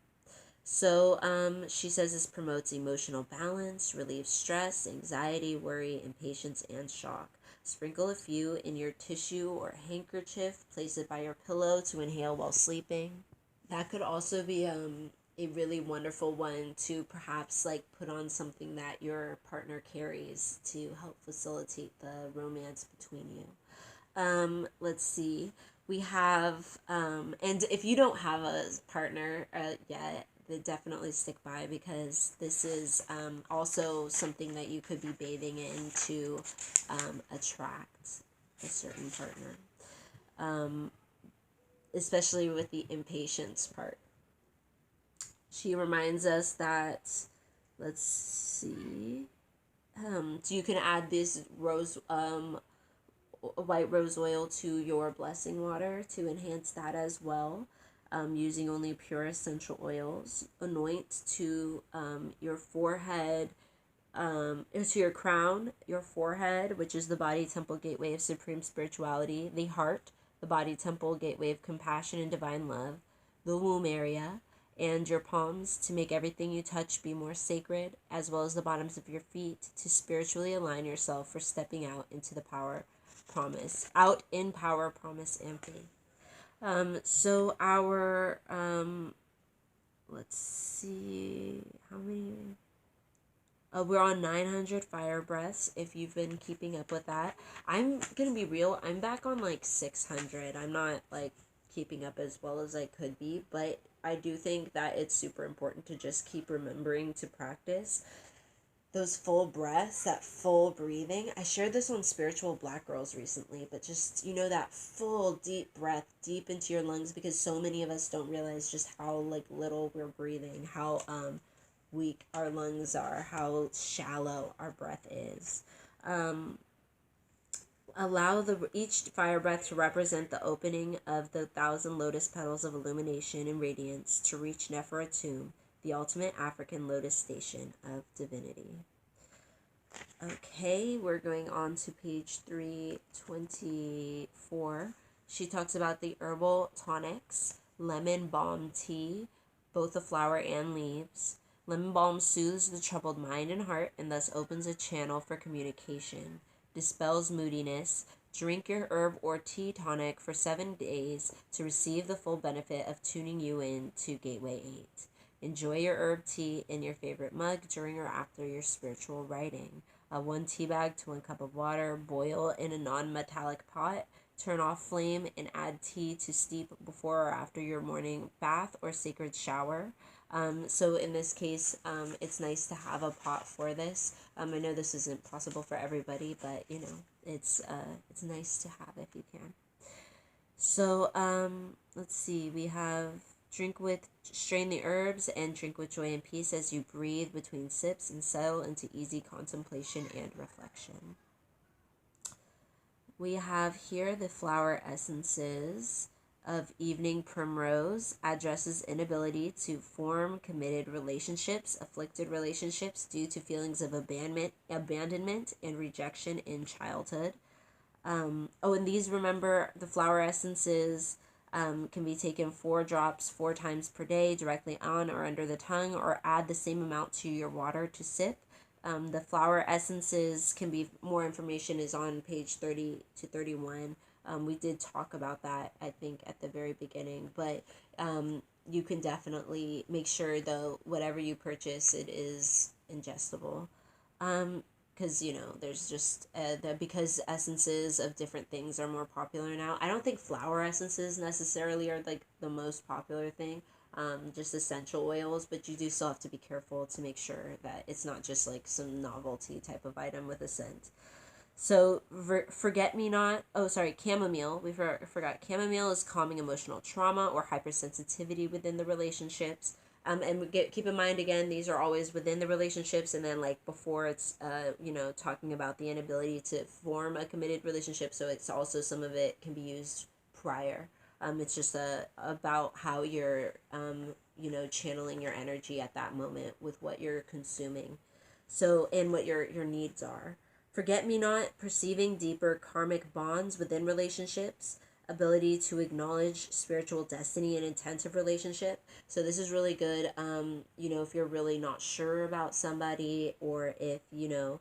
So she says this promotes emotional balance, relieves stress, anxiety, worry, impatience, and shock. Sprinkle a few in your tissue or handkerchief. Place it by your pillow to inhale while sleeping. That could also be a really wonderful one to perhaps like put on something that your partner carries to help facilitate the romance between you. Let's see. We have, and if you don't have a partner yet, then definitely stick by, because this is also something that you could be bathing in to attract a certain partner, especially with the impatience part. She reminds us that, let's see, so you can add this white rose oil to your blessing water to enhance that as well, using only pure essential oils. Anoint to your forehead, to your crown, your forehead, which is the body temple gateway of supreme spirituality, the heart, the body temple gateway of compassion and divine love, the womb area, and your palms to make everything you touch be more sacred, as well as the bottoms of your feet to spiritually align yourself for stepping out into the power, promise, out in power, promise, and faith. So our, let's see, how many? We're on 900 fire breaths, if you've been keeping up with that. I'm gonna be real, I'm back on like 600. I'm not like keeping up as well as I could be, but I do think that it's super important to just keep remembering to practice those full breaths, that full breathing. I shared this on Spiritual Black Girls recently, but just, that full deep breath deep into your lungs, because so many of us don't realize just how like little we're breathing, how weak our lungs are, how shallow our breath is. Allow each fire breath to represent the opening of the 1,000 lotus petals of illumination and radiance to reach Neferatum, the ultimate African lotus station of divinity. Okay, we're going on to page 324. She talks about the herbal tonics, lemon balm tea, both the flower and leaves. Lemon balm soothes the troubled mind and heart and thus opens a channel for communication, dispels moodiness. Drink your herb or tea tonic for 7 days to receive the full benefit of tuning you in to Gateway 8. Enjoy your herb tea in your favorite mug during or after your spiritual writing. 1 tea bag to 1 cup of water, boil in a non-metallic pot. Turn off flame and add tea to steep before or after your morning bath or sacred shower. So in this case, it's nice to have a pot for this. I know this isn't possible for everybody, but you know, it's nice to have if you can. So let's see, we have strain the herbs and drink with joy and peace as you breathe between sips and settle into easy contemplation and reflection. We have here the flower essences of evening primrose addresses inability to form committed relationships, afflicted relationships due to feelings of abandonment and rejection in childhood. And these, remember, the flower essences can be taken 4 drops 4 times per day directly on or under the tongue, or add the same amount to your water to sip. The flower essences can be, more information is on page 30 to 31. We did talk about that, I think, at the very beginning, but you can definitely make sure, though, whatever you purchase, it is ingestible. Because, you know, there's just, because essences of different things are more popular now. I don't think flower essences necessarily are, like, the most popular thing. Just essential oils, but you do still have to be careful to make sure that it's not just like some novelty type of item with a scent. So chamomile. We forgot chamomile is calming emotional trauma or hypersensitivity within the relationships. And keep in mind, again, these are always within the relationships, and then like before it's talking about the inability to form a committed relationship. So it's also, some of it can be used prior. It's just about how you're, channeling your energy at that moment with what you're consuming. So, and what your needs are. Forget-me-not, perceiving deeper karmic bonds within relationships, ability to acknowledge spiritual destiny and intent of relationship. So this is really good, if you're really not sure about somebody, or if, you're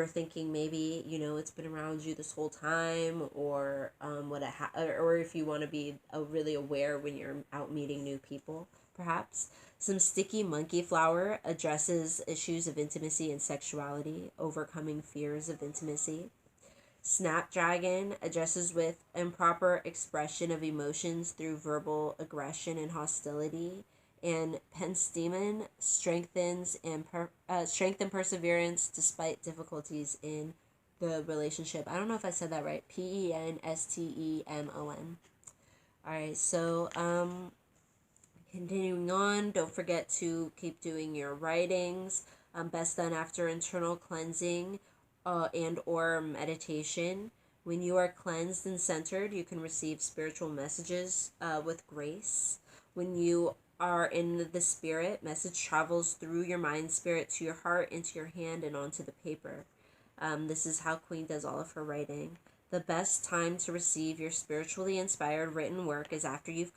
thinking maybe, it's been around you this whole time, or or if you want to be really aware when you're out meeting new people, perhaps. Some sticky monkey flower addresses issues of intimacy and sexuality, overcoming fears of intimacy. Snapdragon addresses with improper expression of emotions through verbal aggression and hostility. And penstemon strengthens strength and perseverance despite difficulties in the relationship. I don't know if I said that right. Penstemon. All right, so continuing on, don't forget to keep doing your writings. Best done after internal cleansing and or meditation. When you are cleansed and centered, you can receive spiritual messages with grace. When you are in the spirit, message travels through your mind spirit to your heart, into your hand, and onto the paper. This is how Queen does all of her writing. The best time to receive your spiritually inspired written work is after you've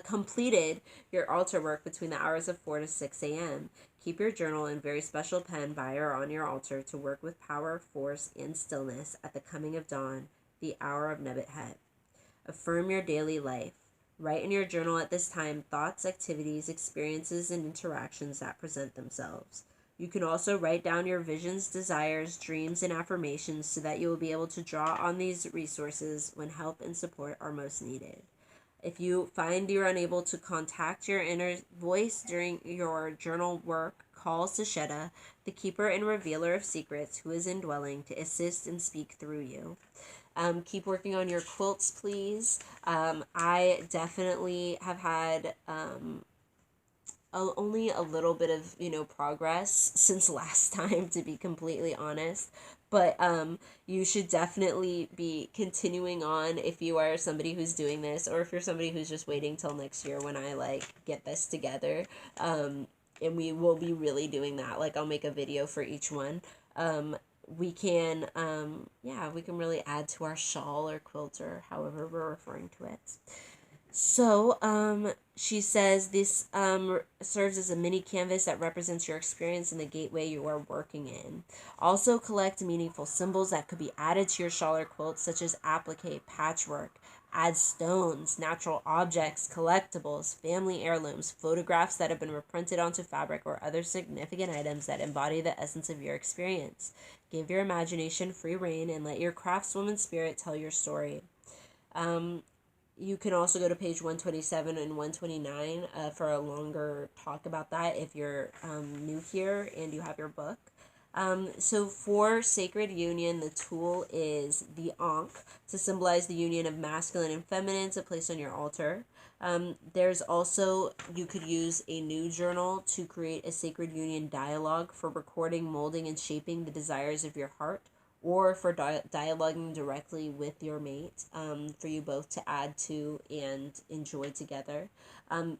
completed your altar work between the hours of 4 to 6 a.m. Keep your journal and very special pen by or on your altar to work with power, force, and stillness at the coming of dawn, the hour of Nebuch Het. Affirm your daily life. Write in your journal at this time thoughts, activities, experiences, and interactions that present themselves. You can also write down your visions, desires, dreams, and affirmations so that you will be able to draw on these resources when help and support are most needed. If you find you're unable to contact your inner voice during your journal work, call Sesheta, the keeper and revealer of secrets, who is indwelling to assist and speak through you. Keep working on your quilts, please. I definitely have had only a little bit of, progress since last time, to be completely honest. But you should definitely be continuing on if you are somebody who's doing this, or if you're somebody who's just waiting till next year when I get this together. And we will be really doing that. I'll make a video for each one. we can, we can really add to our shawl or quilt or however we're referring to it. So, she says this serves as a mini canvas that represents your experience in the gateway you are working in. Also, collect meaningful symbols that could be added to your shawl or quilt, such as applique, patchwork. Add stones, natural objects, collectibles, family heirlooms, photographs that have been reprinted onto fabric, or other significant items that embody the essence of your experience. Give your imagination free rein and let your craftswoman spirit tell your story. You can also go to page 127 and 129 for a longer talk about that if you're new here and you have your book. So for Sacred Union, the tool is the Ankh to symbolize the union of masculine and feminine to place on your altar. There's also, you could use a new journal to create a Sacred Union dialogue for recording, molding, and shaping the desires of your heart, or for dialoguing directly with your mate, for you both to add to and enjoy together.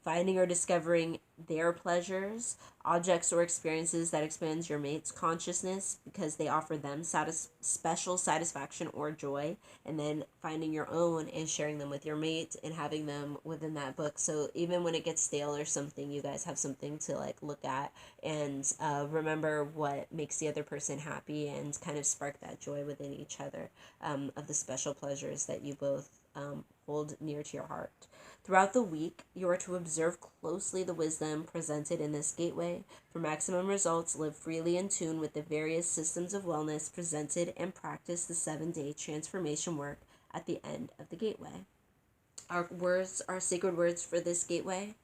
Finding or discovering their pleasures, objects or experiences that expands your mate's consciousness because they offer them special satisfaction or joy, and then finding your own and sharing them with your mate and having them within that book. So even when it gets stale or something, you guys have something to like look at and remember what makes the other person happy and kind of spark that joy within each other, of the special pleasures that you both hold near to your heart. Throughout the week, you are to observe closely the wisdom presented in this gateway. For maximum results, live freely in tune with the various systems of wellness presented and practice the 7-day transformation work at the end of the gateway. Our sacred words for this gateway.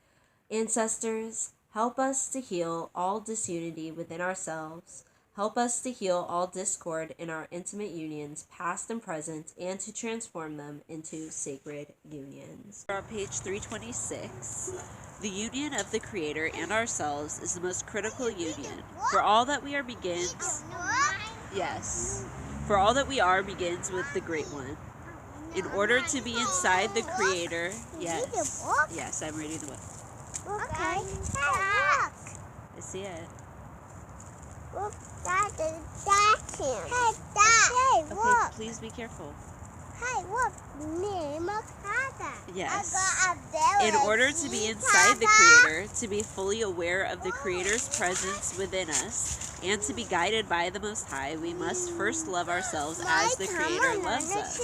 Ancestors, help us to heal all disunity within ourselves. Help us to heal all discord in our intimate unions, past and present, and to transform them into sacred unions. On page 326, the union of the Creator and ourselves is the most critical union. For all that we are begins... Yes. For all that we are begins with the Great One. In order to be inside the Creator... Yes. Yes, I'm reading the book. Okay. Look. I see it. Look, that's him. Hey, Dad. Hey, look. Okay, please be careful. Hey, look. Yes. In order to be inside the Creator, to be fully aware of the Creator's presence within us, and to be guided by the Most High, we must first love ourselves as the Creator loves us.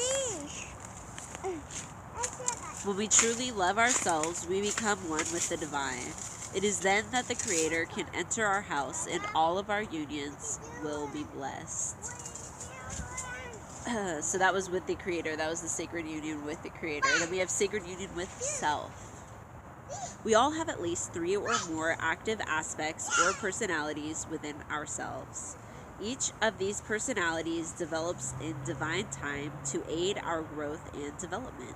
When we truly love ourselves, we become one with the Divine. It is then that the Creator can enter our house and all of our unions will be blessed. So that was with the Creator. That was the sacred union with the Creator. Then we have sacred union with self. We all have at least 3 or more active aspects or personalities within ourselves. Each of these personalities develops in divine time to aid our growth and development.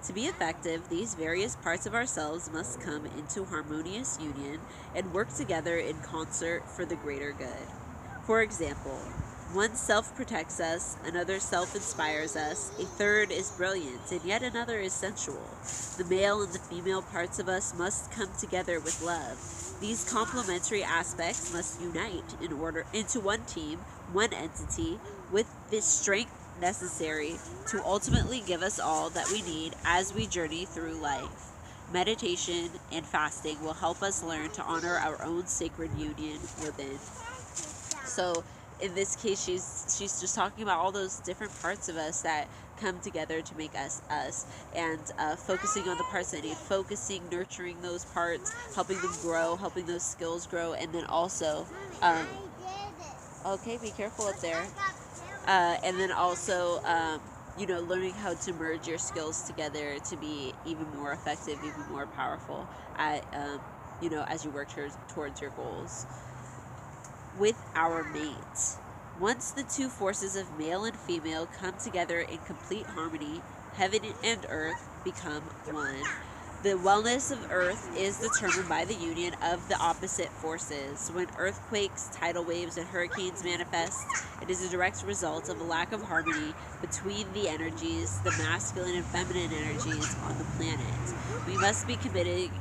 To be effective, these various parts of ourselves must come into harmonious union and work together in concert for the greater good. For example, one self protects us, another self inspires us, a third is brilliant, and yet another is sensual. The male and the female parts of us must come together with love. These complementary aspects must unite into one team, one entity, with the strength necessary to ultimately give us all that we need as we journey through life. Meditation and fasting will help us learn to honor our own sacred union within. So in this case, she's just talking about all those different parts of us that come together to make us us, and focusing on the parts that need focusing, nurturing those parts, helping them grow, helping those skills grow, and then also okay, be careful up there. And then also, learning how to merge your skills together to be even more effective, even more powerful at, as you work towards your goals. With our mate. Once the 2 forces of male and female come together in complete harmony, heaven and earth become one. The wellness of Earth is determined by the union of the opposite forces. When earthquakes, tidal waves, and hurricanes manifest, It is a direct result of a lack of harmony between the energies, the masculine and feminine energies on the planet. We must be committed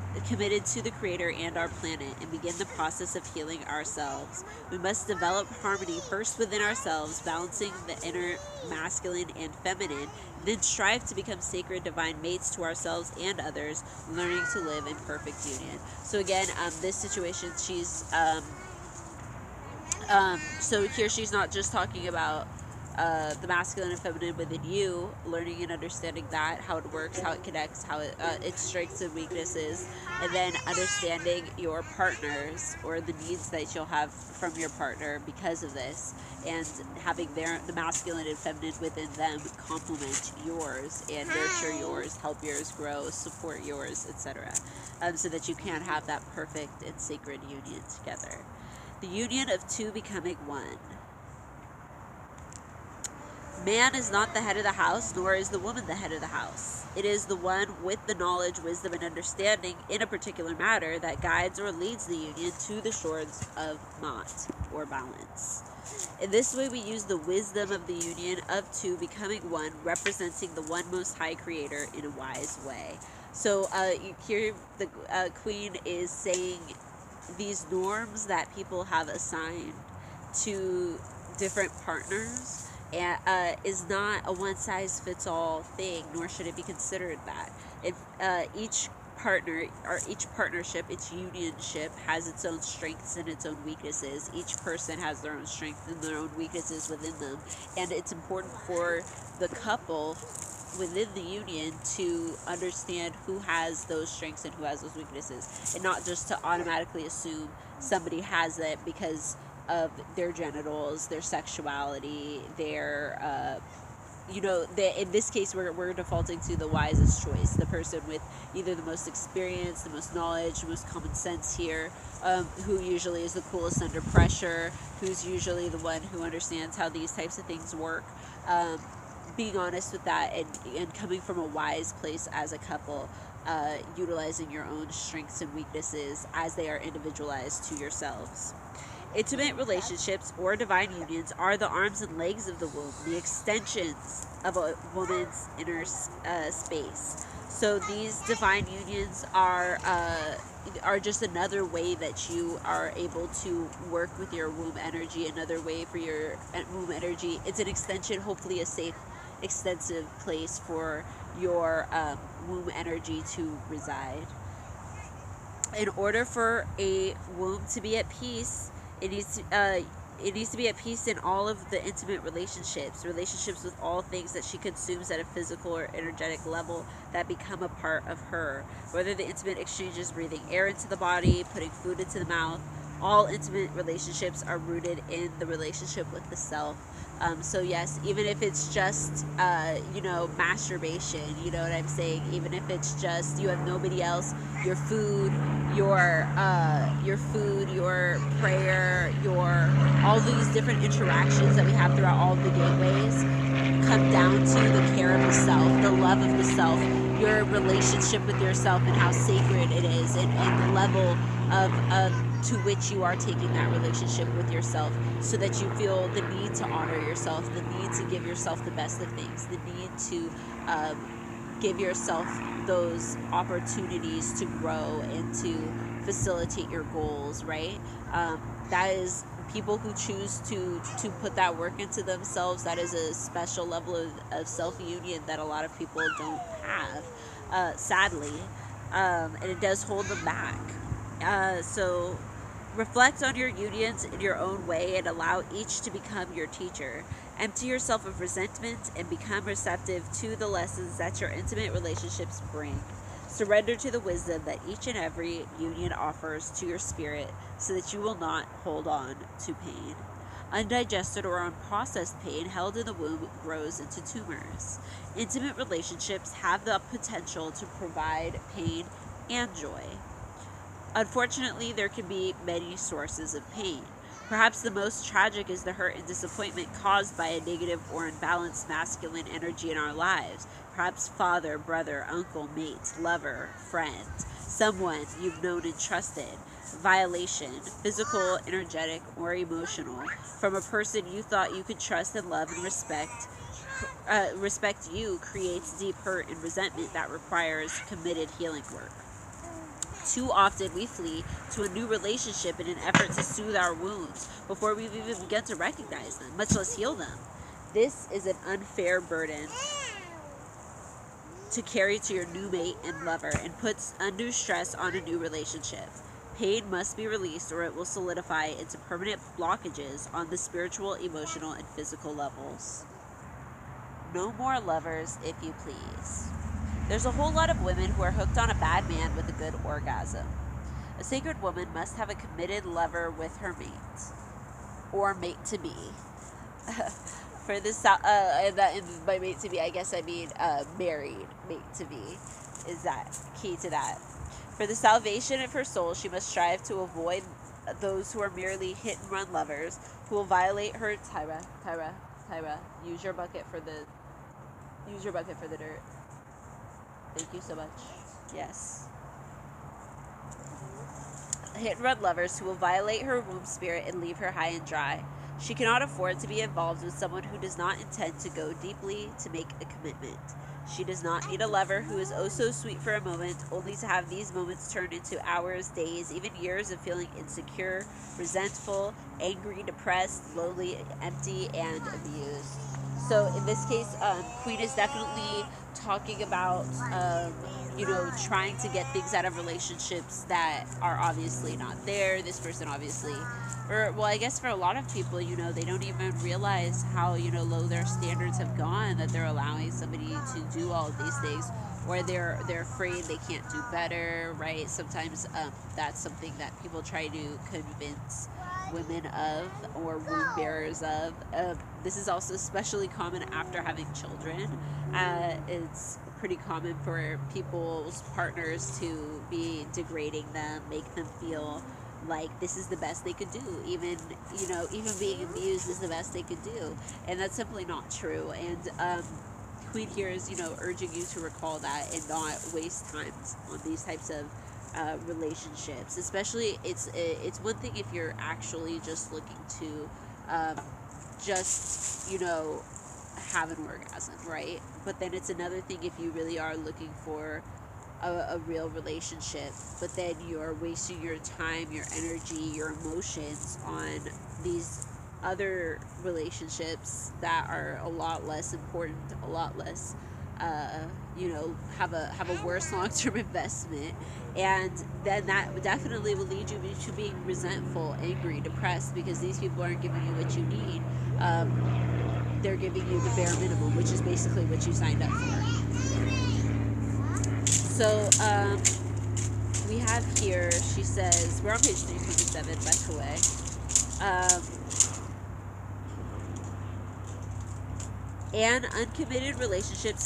to the Creator and our planet and begin the process of healing ourselves. We must develop harmony first within ourselves, balancing the inner masculine and feminine, then strive to become sacred divine mates to ourselves and others, learning to live in perfect union. So again, this situation, she's so here she's not just talking about the masculine and feminine within you, learning and understanding that, how it works, how it connects, how its strengths and weaknesses, and then understanding your partners or the needs that you'll have from your partner because of this, and having the masculine and feminine within them complement yours and nurture yours, help yours grow, support yours, etc. So that you can have that perfect and sacred union together. The union of two becoming one. Man is not the head of the house, nor is the woman the head of the house. It is the one with the knowledge, wisdom, and understanding in a particular matter that guides or leads the union to the shores of Ma'at, or balance. In this way, we use the wisdom of the union of two becoming one, representing the one most high creator in a wise way. So here the queen is saying these norms that people have assigned to different partners is not a one-size-fits-all thing, nor should it be considered that. Each partner, or each partnership, its unionship, has its own strengths and its own weaknesses. Each person has their own strengths and their own weaknesses within them, and it's important for the couple within the union to understand who has those strengths and who has those weaknesses, and not just to automatically assume somebody has it because of their genitals, their sexuality, their in this case we're defaulting to the wisest choice, the person with either the most experience, the most knowledge, the most common sense here, who usually is the coolest under pressure, who's usually the one who understands how these types of things work. Being honest with that, and coming from a wise place as a couple, utilizing your own strengths and weaknesses as they are individualized to yourselves. Intimate relationships or divine unions are the arms and legs of the womb, the extensions of a woman's inner space. So these divine unions are just another way that you are able to work with your womb energy, another way for your womb energy. It's an extension, hopefully a safe, extensive place for your womb energy to reside. In order for a womb to be at peace, it needs to be at peace in all of the intimate relationships with all things that she consumes at a physical or energetic level that become a part of her. Whether the intimate exchange is breathing air into the body, putting food into the mouth, all intimate relationships are rooted in the relationship with the self. So yes, even if it's just, masturbation, you know what I'm saying? Even if it's just, you have nobody else, your food, your prayer, all these different interactions that we have throughout all of the gateways come down to the care of the self, the love of the self, your relationship with yourself and how sacred it is, and the level of to which you are taking that relationship with yourself, so that you feel the need to honor yourself, the need to give yourself the best of things, the need to give yourself those opportunities to grow and to facilitate your goals, right? That is people who choose to put that work into themselves. That is a special level of self-union that a lot of people don't have, sadly, and it does hold them back. So reflect on your unions in your own way and allow each to become your teacher. Empty yourself of resentment and become receptive to the lessons that your intimate relationships bring. Surrender to the wisdom that each and every union offers to your spirit, so that you will not hold on to pain. Undigested or unprocessed pain held in the womb grows into tumors. Intimate relationships have the potential to provide pain and joy. Unfortunately, there can be many sources of pain. Perhaps the most tragic is the hurt and disappointment caused by a negative or imbalanced masculine energy in our lives. Perhaps father, brother, uncle, mate, lover, friend, someone you've known and trusted. violation, physical, energetic, or emotional, from a person you thought you could trust and love and respect you creates deep hurt and resentment that requires committed healing work. Too often we flee to a new relationship in an effort to soothe our wounds before we've even begun to recognize them, much less heal them. This is an unfair burden to carry to your new mate and lover and puts undue stress on a new relationship. Pain must be released or it will solidify into permanent blockages on the spiritual, emotional, and physical levels. No more lovers, if you please. There's a whole lot of women who are hooked on a bad man with a good orgasm. A sacred woman must have a committed lover with her mate, or mate to be. For this, by mate to be, I guess I mean married mate to be. Is that key to that? For the salvation of her soul, she must strive to avoid those who are merely hit-and-run lovers who will violate her. Tyra, use your bucket for the dirt. Thank you so much. Yes. Hit-and-run lovers who will violate her womb spirit and leave her high and dry. She cannot afford to be involved with someone who does not intend to go deeply to make a commitment. She does not need a lover who is oh so sweet for a moment, only to have these moments turn into hours, days, even years of feeling insecure, resentful, angry, depressed, lonely, empty, and abused. So in this case, Queen is definitely talking about, trying to get things out of relationships that are obviously not there. This person obviously, I guess for a lot of people, they don't even realize how, low their standards have gone, that they're allowing somebody to do all of these things, or they're afraid they can't do better, right? Sometimes that's something that people try to convince women of, or womb bearers of. This is also especially common after having children. It's pretty common for people's partners to be degrading them, make them feel like this is the best they could do. Even being abused is the best they could do, and that's simply not true. And Queen here is urging you to recall that and not waste time on these types of relationships. Especially, it's one thing if you're actually just looking to have an orgasm, right? But then it's another thing if you really are looking for a real relationship, but then you're wasting your time, your energy, your emotions on these other relationships that are a lot less important, a lot less have a worse long-term investment. And then that definitely will lead you to being resentful, angry, depressed, because these people aren't giving you what you need. They're giving you the bare minimum, which is basically what you signed up for. So we have here, she says, we're on page 357, by the way. An uncommitted relationship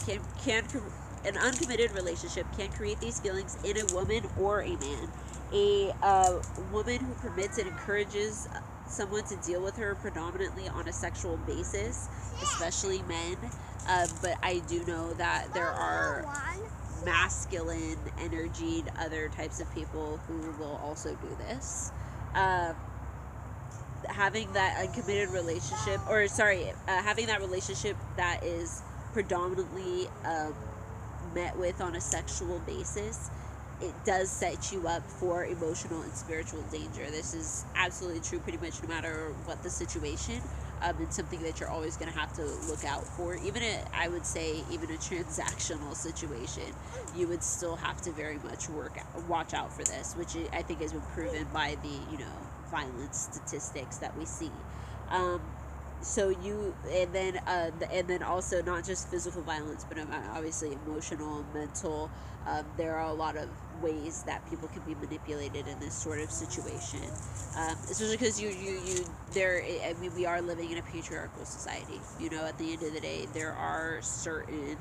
can create these feelings in a woman or a man. A woman who permits and encourages someone to deal with her predominantly on a sexual basis, especially men. But I do know that there are masculine energied other types of people who will also do this. Having that uncommitted relationship, having that relationship that is predominantly met with on a sexual basis, it does set you up for emotional and spiritual danger. This is absolutely true pretty much no matter what the situation. It's something that you're always going to have to look out for. Even I would say even a transactional situation, you would still have to very much watch out for this, which I think has been proven by the violence statistics that we see. And then also not just physical violence, but obviously emotional, mental. There are a lot of ways that people can be manipulated in this sort of situation, especially because we are living in a patriarchal society. At the end of the day, there are certain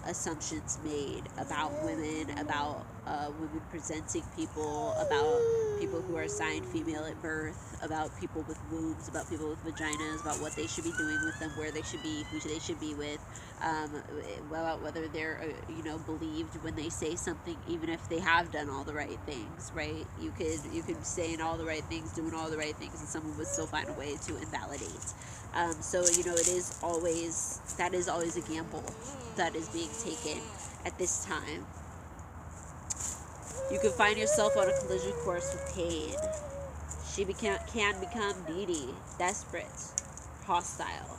assumptions made about women, about women presenting people, about people who are assigned female at birth, about people with wombs, about people with vaginas, about what they should be doing with them, where they should be, who they should be with, about whether they're believed when they say something, even if they have done all the right things, right? You could saying all the right things, doing all the right things, and someone would still find a way to invalidate. So that is always a gamble that is being taken at this time. You can find yourself on a collision course with pain. She can become needy, desperate, hostile.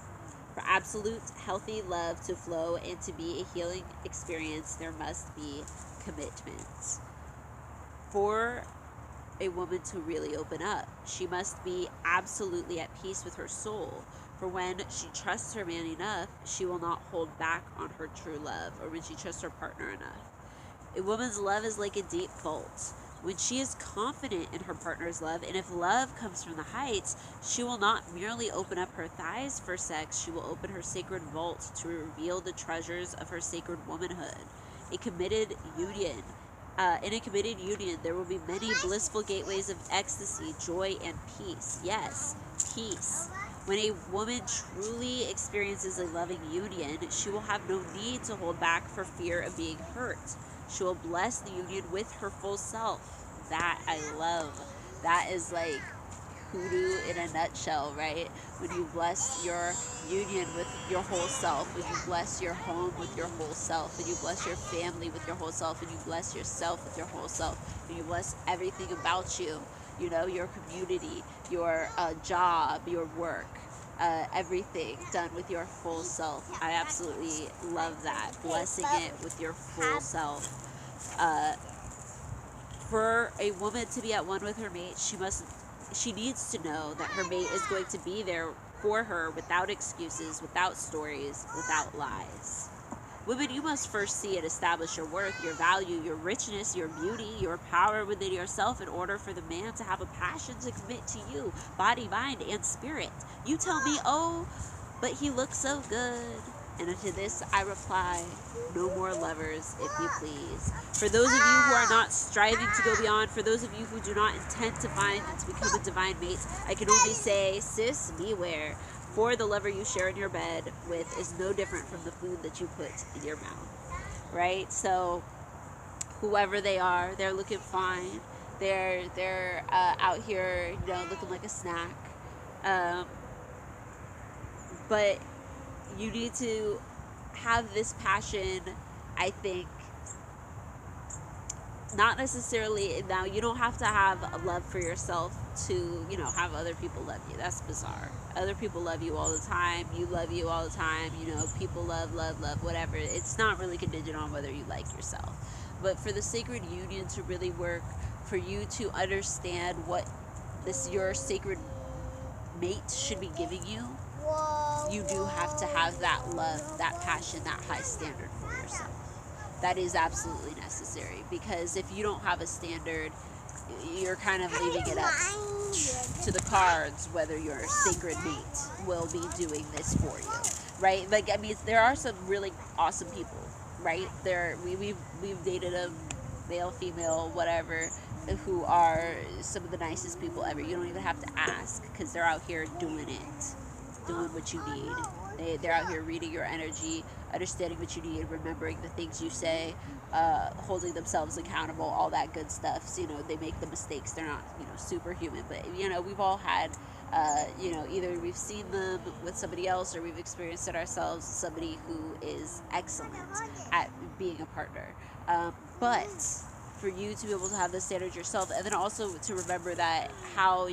For absolute healthy love to flow and to be a healing experience, there must be commitment. For a woman to really open up, she must be absolutely at peace with her soul. For when she trusts her man enough, she will not hold back on her true love, or when she trusts her partner enough. A woman's love is like a deep vault. When she is confident in her partner's love, and if love comes from the heights, she will not merely open up her thighs for sex, she will open her sacred vault to reveal the treasures of her sacred womanhood. In a committed union, there will be many blissful gateways of ecstasy, joy, and peace. Yes, peace. When a woman truly experiences a loving union, she will have no need to hold back for fear of being hurt. She will bless the union with her full self. That I love. That is like hoodoo in a nutshell, right? When you bless your union with your whole self, when you bless your home with your whole self, when you bless your family with your whole self, when you bless yourself with your whole self, when you bless everything about you, your community, your job, your work, everything done with your full self. I absolutely love that. Blessing it with your full self. For a woman to be at one with her mate, she needs to know that her mate is going to be there for her without excuses, without stories, without lies. Women, you must first see and establish your worth, your value, your richness, your beauty, your power within yourself in order for the man to have a passion to commit to you, body, mind, and spirit. You tell me, oh, but he looks so good. And to this I reply, no more lovers, if you please. For those of you who are not striving to go beyond, for those of you who do not intend to find and to become a divine mate, I can only say, sis, beware. For the lover you share in your bed with is no different from the food that you put in your mouth, right? So whoever they are, they're looking fine. They're out here, looking like a snack. But you need to have this passion, I think. Not necessarily, now you don't have to have a love for yourself to, have other people love you. That's bizarre. Other people love you all the time. You love you all the time. People love, whatever. It's not really contingent on whether you like yourself. But for the sacred union to really work, for you to understand what your sacred mate should be giving you, you do have to have that love, that passion, that high standard for yourself. That is absolutely necessary, because if you don't have a standard, you're kind of leaving it up to the cards whether your sacred mate will be doing this for you, right? Like, I mean, there are some really awesome people, right? We've dated them, male, female, whatever, who are some of the nicest people ever. You don't even have to ask, because they're out here doing what you need. They're out here reading your energy, understanding what you need, remembering the things you say, holding themselves accountable, all that good stuff. So, they make the mistakes. They're not, superhuman, but, we've all had, either we've seen them with somebody else or we've experienced it ourselves, somebody who is excellent at being a partner. But for you to be able to have the standard yourself, and then also to remember that how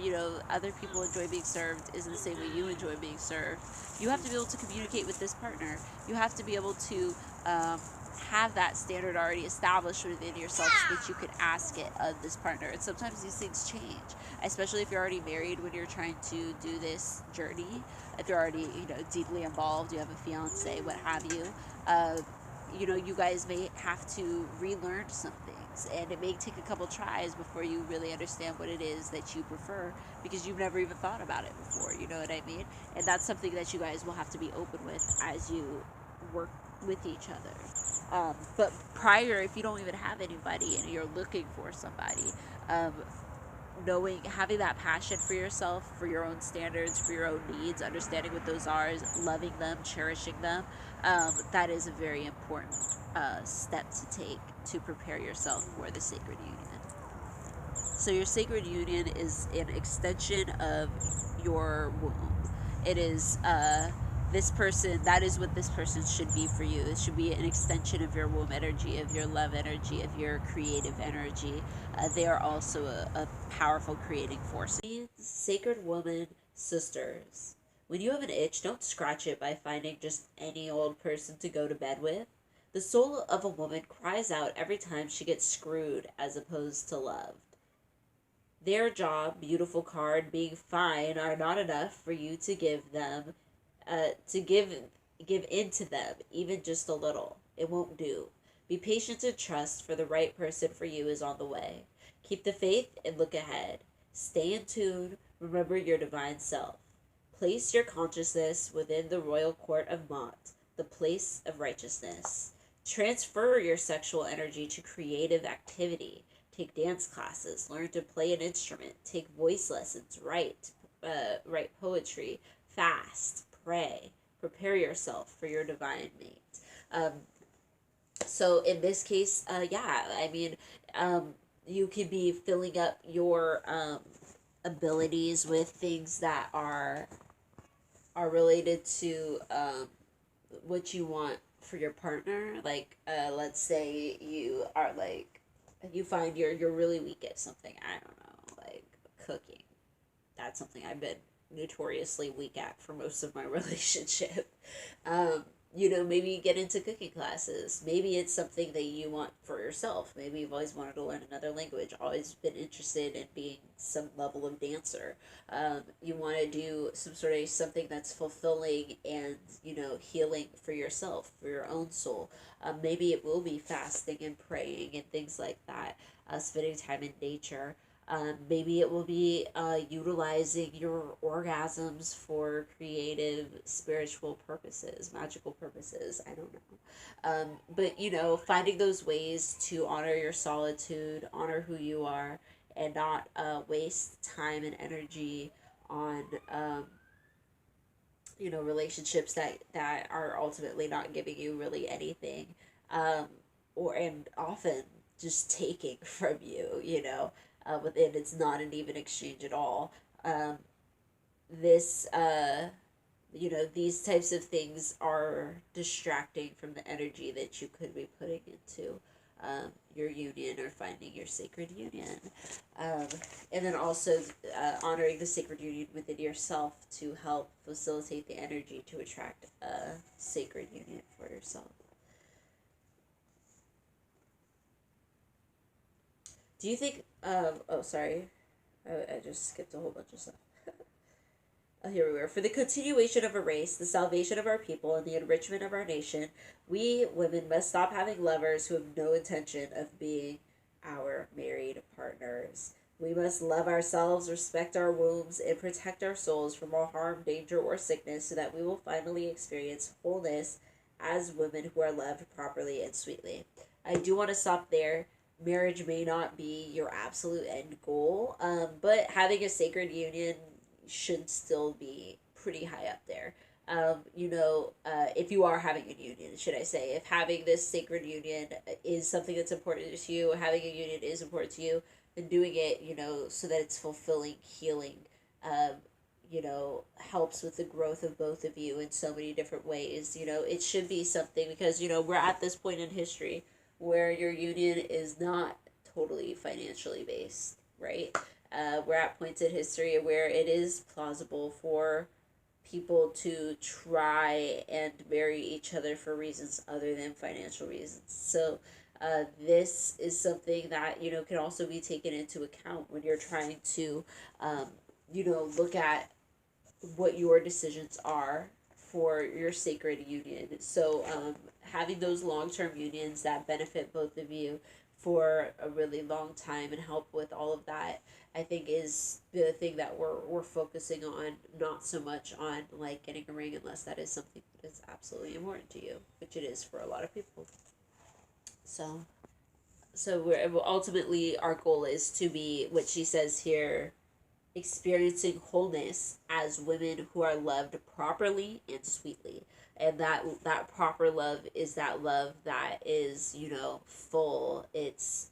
other people enjoy being served is the same way you enjoy being served. You have to be able to communicate with this partner. You have to be able to have that standard already established within yourself so that you can ask it of this partner. And sometimes these things change, especially if you're already married, when you're trying to do this journey. If you're already deeply involved, you have a fiance, what have you. You guys may have to relearn some things, and it may take a couple tries before you really understand what it is that you prefer, because you've never even thought about it before, you know what I mean? And that's something that you guys will have to be open with as you work with each other. But prior, if you don't even have anybody and you're looking for somebody, um, having that passion for yourself, for your own standards, for your own needs, understanding what those are, loving them, cherishing them, that is a very important step to take to prepare yourself for the sacred union. So your sacred union is an extension of your womb. It is this person, that is what this person should be for you. It should be an extension of your womb energy, of your love energy, of your creative energy. They are also a powerful creating force. Sacred woman sisters. When you have an itch, don't scratch it by finding just any old person to go to bed with. The soul of a woman cries out every time she gets screwed as opposed to loved. Their job, beautiful card, being fine are not enough for you to give them, to give in to them, even just a little. It won't do. Be patient and trust, for the right person for you is on the way. Keep the faith and look ahead. Stay in tune. Remember your divine self. Place your consciousness within the royal court of Mot, the place of righteousness. Transfer your sexual energy to creative activity. Take dance classes, learn to play an instrument, take voice lessons, write poetry, fast, pray, prepare yourself for your divine mate. So in this case, you could be filling up your abilities with things that are related to what you want for your partner. Like, let's say you are like, you find you're really weak at something. I don't know, like cooking. That's something I've been notoriously weak at for most of my relationship. Maybe you get into cooking classes. Maybe it's something that you want for yourself. Maybe you've always wanted to learn another language, always been interested in being some level of dancer. You want to do something that's fulfilling and, healing for yourself, for your own soul. Maybe it will be fasting and praying and things like that, spending time in nature. Maybe it will be utilizing your orgasms for creative, spiritual purposes, magical purposes. I don't know. But, finding those ways to honor your solitude, honor who you are, and not waste time and energy on, relationships that are ultimately not giving you really anything. And often just taking from you. Within it's not an even exchange at all. This these types of things are distracting from the energy that you could be putting into your union or finding your sacred union. And then also honoring the sacred union within yourself to help facilitate the energy to attract a sacred union for yourself. Do you think, sorry, I just skipped a whole bunch of stuff. Here we were. For the continuation of a race, the salvation of our people, and the enrichment of our nation, we women must stop having lovers who have no intention of being our married partners. We must love ourselves, respect our wombs, and protect our souls from all harm, danger, or sickness so that we will finally experience wholeness as women who are loved properly and sweetly. I do want to stop there. Marriage may not be your absolute end goal, but having a sacred union should still be pretty high up there. If you are having a union, should I say, if having this sacred union is something that's important to you, having a union is important to you, then doing it, so that it's fulfilling, healing, helps with the growth of both of you in so many different ways. It should be something because, we're at this point in history where your union is not totally financially based, right? We're at points in history where it is plausible for people to try and marry each other for reasons other than financial reasons. So this is something that, can also be taken into account when you're trying to, look at what your decisions are for your sacred union. So having those long-term unions that benefit both of you for a really long time and help with all of that, I think is the thing that we're focusing on, not so much on like getting a ring, unless that is something that is absolutely important to you, which it is for a lot of people. So we're ultimately, our goal is to be what she says here, experiencing wholeness as women who are loved properly and sweetly. And that proper love is that love that is, full. It's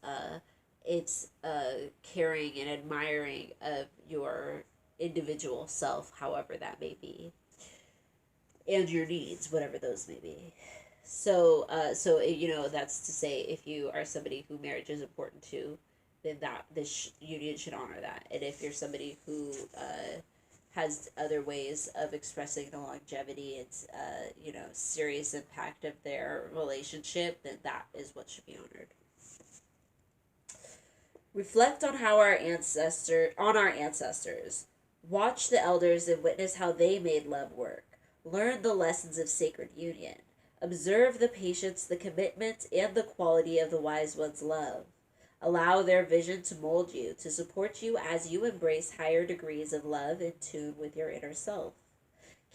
caring and admiring of your individual self, however that may be, and your needs, whatever those may be. So that's to say, if you are somebody who marriage is important to, then that this union should honor that. And if you're somebody who has other ways of expressing the longevity and serious impact of their relationship, then that is what should be honored. Reflect on our ancestors. Watch the elders and witness how they made love work. Learn the lessons of sacred union. Observe the patience, the commitment, and the quality of the wise one's love. Allow their vision to mold you, to support you as you embrace higher degrees of love in tune with your inner self.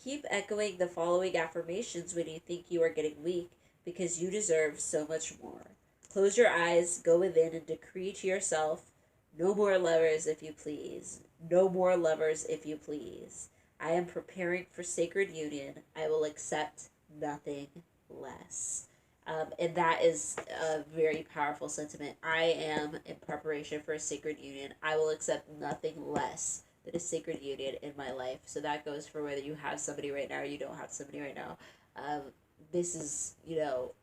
Keep echoing the following affirmations when you think you are getting weak, because you deserve so much more. Close your eyes, go within, and decree to yourself, no more lovers if you please. No more lovers if you please. I am preparing for sacred union. I will accept nothing less. And that is a very powerful sentiment. I am in preparation for a sacred union. I will accept nothing less than a sacred union in my life. So that goes for whether you have somebody right now or you don't have somebody right now. This is,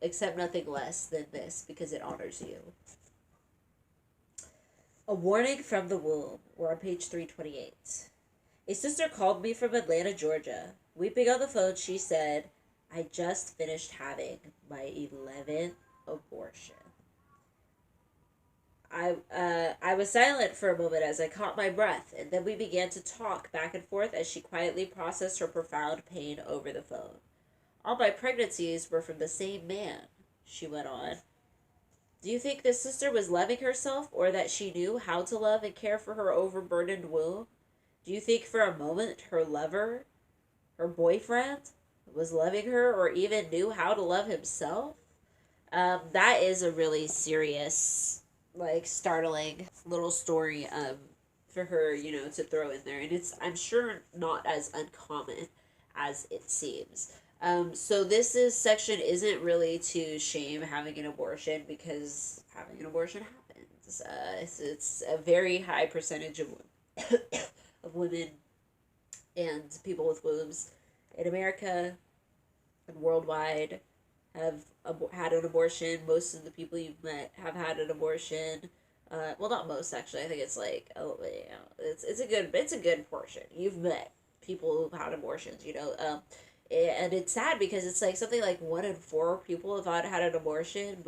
accept nothing less than this, because it honors you. A warning from the womb. We're on page 328. A sister called me from Atlanta, Georgia. Weeping on the phone, she said, I just finished having my 11th abortion. I was silent for a moment as I caught my breath, and then we began to talk back and forth as she quietly processed her profound pain over the phone. All my pregnancies were from the same man, she went on. Do you think this sister was loving herself, or that she knew how to love and care for her overburdened womb? Do you think for a moment her lover, her boyfriend, was loving her, or even knew how to love himself? That is a really serious, startling little story for her, to throw in there. And it's, I'm sure, not as uncommon as it seems. So section isn't really to shame having an abortion, because having an abortion happens. It's a very high percentage of of women and people with wombs in America and worldwide have had an abortion. Most of the people you've met have had an abortion. Well, not most, actually. I think it's it's a good portion. You've met people who've had abortions, and it's sad, because it's something like 1 in 4 people have had an abortion,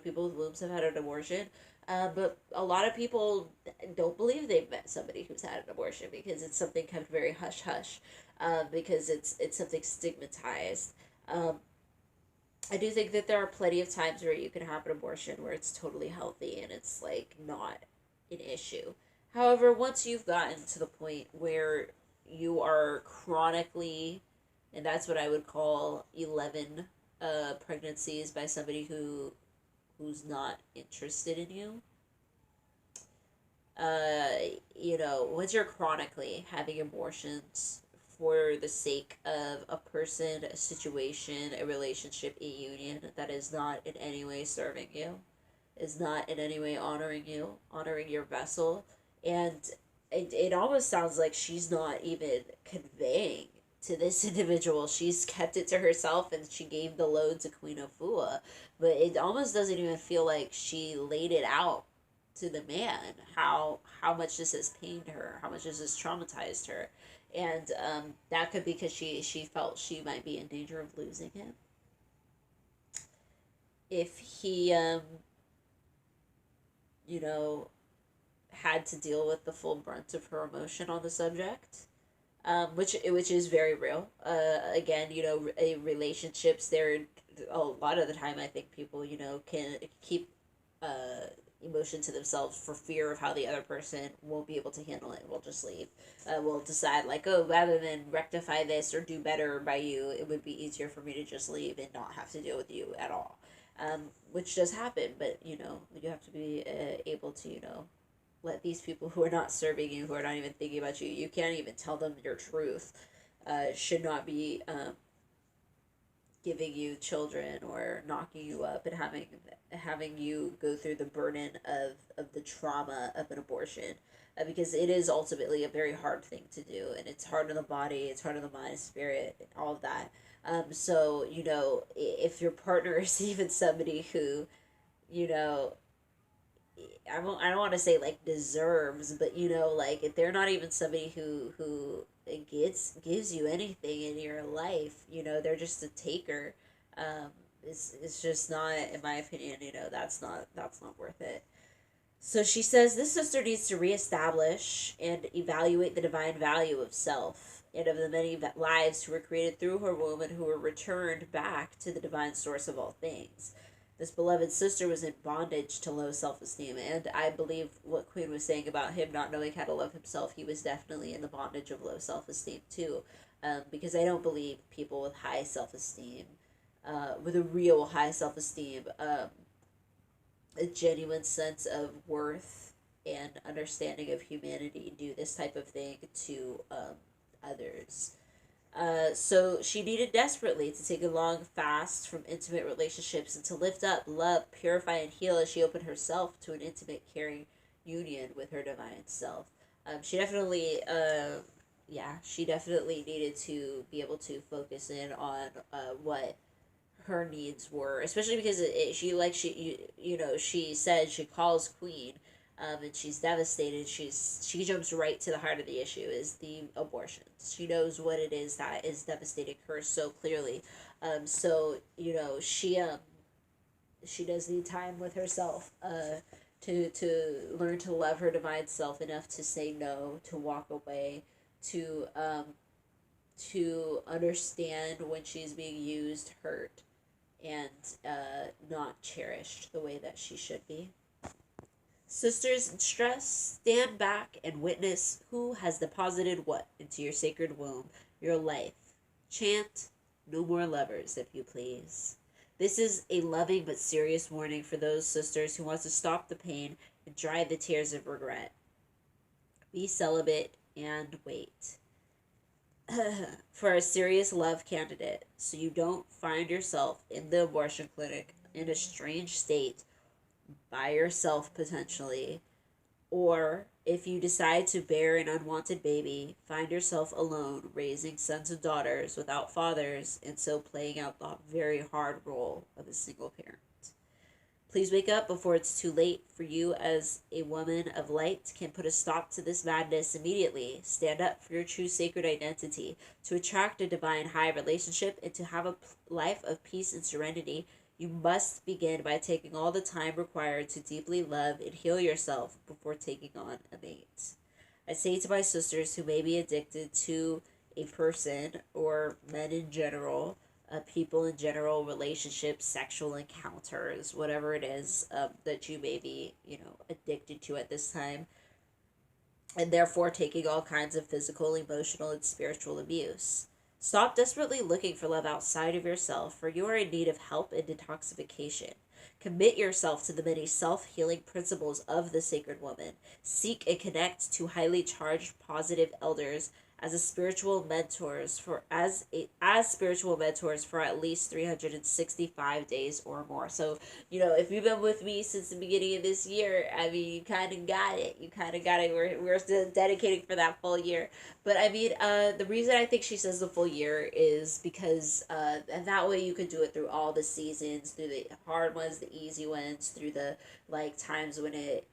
people with wombs have had an abortion. But a lot of people don't believe they've met somebody who's had an abortion, because it's something kept very hush hush, because it's something stigmatized. I do think that there are plenty of times where you can have an abortion where it's totally healthy and it's not an issue. However, once you've gotten to the point where you are chronically, and that's what I would call 11 pregnancies by somebody who's not interested in you. Once you're chronically having abortions for the sake of a person, a situation, a relationship, a union that is not in any way serving you, is not in any way honoring you, honoring your vessel, and it almost sounds like she's not even conveying to this individual. She's kept it to herself, and she gave the load to Queen Afua, but it almost doesn't even feel like she laid it out to the man, how much this has pained her, how much this has traumatized her. And that could be because she felt she might be in danger of losing him if he had to deal with the full brunt of her emotion on the subject, which is very real. Again, relationships, there a lot of the time I think people can keep emotion to themselves for fear of how the other person won't be able to handle it, will just leave. Will decide like, oh, rather than rectify this or do better by you, it would be easier for me to just leave and not have to deal with you at all. Which does happen, but you have to be able to let these people who are not serving you, who are not even thinking about you, you can't even tell them your truth, should not be giving you children or knocking you up and having you go through the burden of the trauma of an abortion, because it is ultimately a very hard thing to do, and it's hard on the body, it's hard on the mind, spirit, all of that. So if your partner is even somebody who you know I don't want to say like deserves, but like if they're not even somebody who gives you anything in your life, they're just a taker. It's just not, in my opinion, that's not worth it. So she says this sister needs to reestablish and evaluate the divine value of self and of the many lives who were created through her womb and who were returned back to the divine source of all things. This beloved sister was in bondage to low self esteem, and I believe what Queen was saying about him not knowing how to love himself, he was definitely in the bondage of low self esteem too. Because I don't believe people with high self esteem, with a real high self esteem, a genuine sense of worth and understanding of humanity, do this type of thing to others. So she needed desperately to take a long fast from intimate relationships and to lift up, love, purify, and heal as she opened herself to an intimate, caring union with her divine self. She definitely, she definitely needed to be able to focus in on what her needs were, especially because she said she calls Queen, and she's devastated. She jumps right to the heart of the issue, is the abortions. She knows what it is that is devastating her so clearly. So she does need time with herself. To learn to love her divine self enough to say no, to walk away, to understand when she's being used, hurt, and not cherished the way that she should be. Sisters in stress, stand back and witness who has deposited what into your sacred womb, your life. Chant, no more lovers, if you please. This is a loving but serious warning for those sisters who want to stop the pain and dry the tears of regret. Be celibate and wait for a serious love candidate so you don't find yourself in the abortion clinic in a strange state by yourself potentially, or if you decide to bear an unwanted baby, find yourself alone raising sons and daughters without fathers, and so playing out the very hard role of a single parent. Please wake up before it's too late, for you as a woman of light can put a stop to this madness immediately. Stand up for your true sacred identity. To attract a divine high relationship and to have a life of peace and serenity, you must begin by taking all the time required to deeply love and heal yourself before taking on a mate. I say to my sisters who may be addicted to a person or men in general, people in general, relationships, sexual encounters, whatever it is that you may be, addicted to at this time, and therefore taking all kinds of physical, emotional, and spiritual abuse. Stop desperately looking for love outside of yourself, for you are in need of help and detoxification. Commit yourself to the many self-healing principles of the sacred woman. Seek and connect to highly charged positive elders as spiritual mentors for at least 365 days or more. So, if you've been with me since the beginning of this year, I mean, you kind of got it. We're still dedicating for that full year. But I mean, the reason I think she says the full year is because and that way you could do it through all the seasons, through the hard ones, the easy ones, through the times when it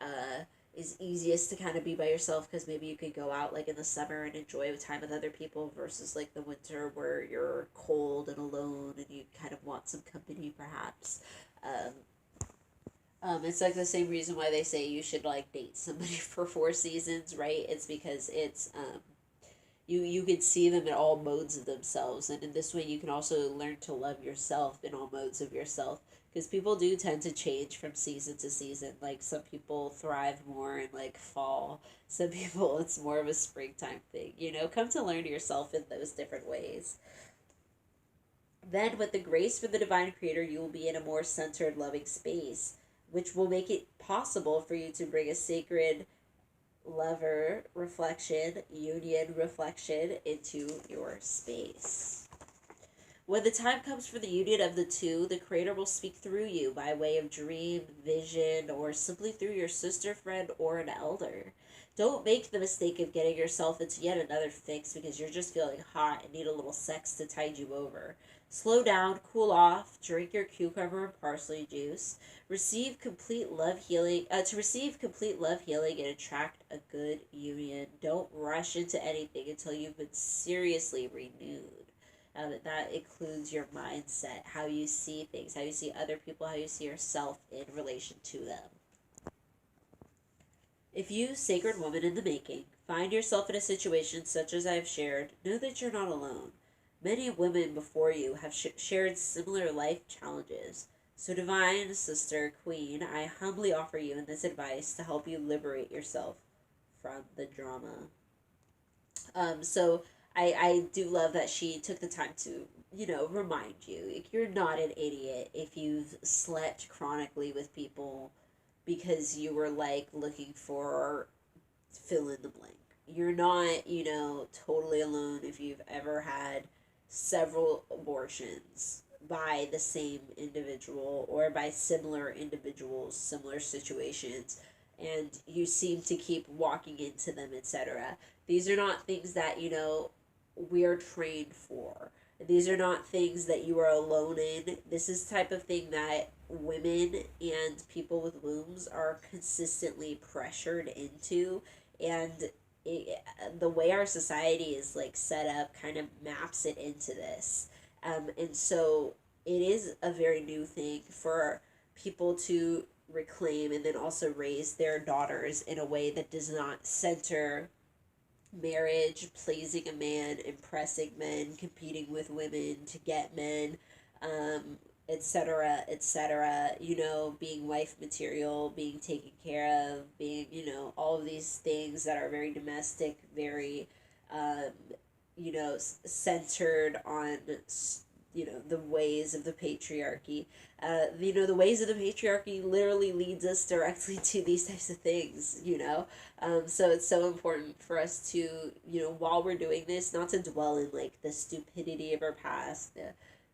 is easiest to kind of be by yourself, because maybe you could go out in the summer and enjoy time with other people versus the winter where you're cold and alone and you kind of want some company perhaps. It's the same reason why they say you should date somebody for 4 seasons, right? It's because You can see them in all modes of themselves, and in this way you can also learn to love yourself in all modes of yourself, because people do tend to change from season to season. Like some people thrive more in like fall, some people it's more of a springtime thing. Come to learn yourself in those different ways. Then, with the grace for the divine creator, you will be in a more centered, loving space, which will make it possible for you to bring a sacred lover reflection, union reflection into your space. When the time comes for the union of the two, the Creator will speak through you by way of dream, vision, or simply through your sister, friend, or an elder. Don't make the mistake of getting yourself into yet another fix because you're just feeling hot and need a little sex to tide you over. Slow down, cool off, drink your cucumber and parsley juice. Receive complete love healing. To receive complete love healing and attract a good union, don't rush into anything until you've been seriously renewed. That includes your mindset, how you see things, how you see other people, how you see yourself in relation to them. If you, sacred woman in the making, find yourself in a situation such as I have shared, know that you're not alone. Many women before you have shared similar life challenges. So, divine sister, queen, I humbly offer you in this advice to help you liberate yourself from the drama. So I do love that she took the time to, remind you. You're not an idiot if you've slept chronically with people because you were like looking for fill in the blank. You're not, totally alone if you've ever had several abortions by the same individual or by similar individuals, similar situations, and you seem to keep walking into them, etc. These are not things that, we're trained for. These are not things that you are alone in. This is the type of thing that women and people with wombs are consistently pressured into, and the way our society is like set up kind of maps it into this. And so it is a very new thing for people to reclaim and then also raise their daughters in a way that does not center marriage, pleasing a man, impressing men, competing with women to get men, etc., etc., being wife material, being taken care of, being, all of these things that are very domestic, very, centered on, the ways of the patriarchy. The ways of the patriarchy literally leads us directly to these types of things, so it's so important for us to, while we're doing this, not to dwell in like the stupidity of our past,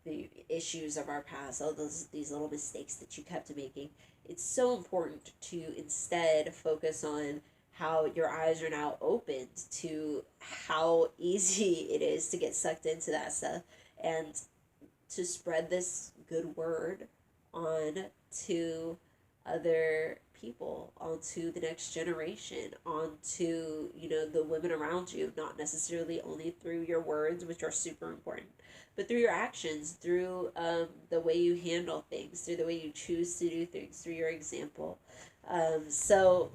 the issues of our past, all these little mistakes that you kept making. It's so important to instead focus on how your eyes are now opened to how easy it is to get sucked into that stuff, and to spread this good word on to other people, onto the next generation, onto, the women around you, not necessarily only through your words, which are super important, but through your actions, through the way you handle things, through the way you choose to do things, through your example. So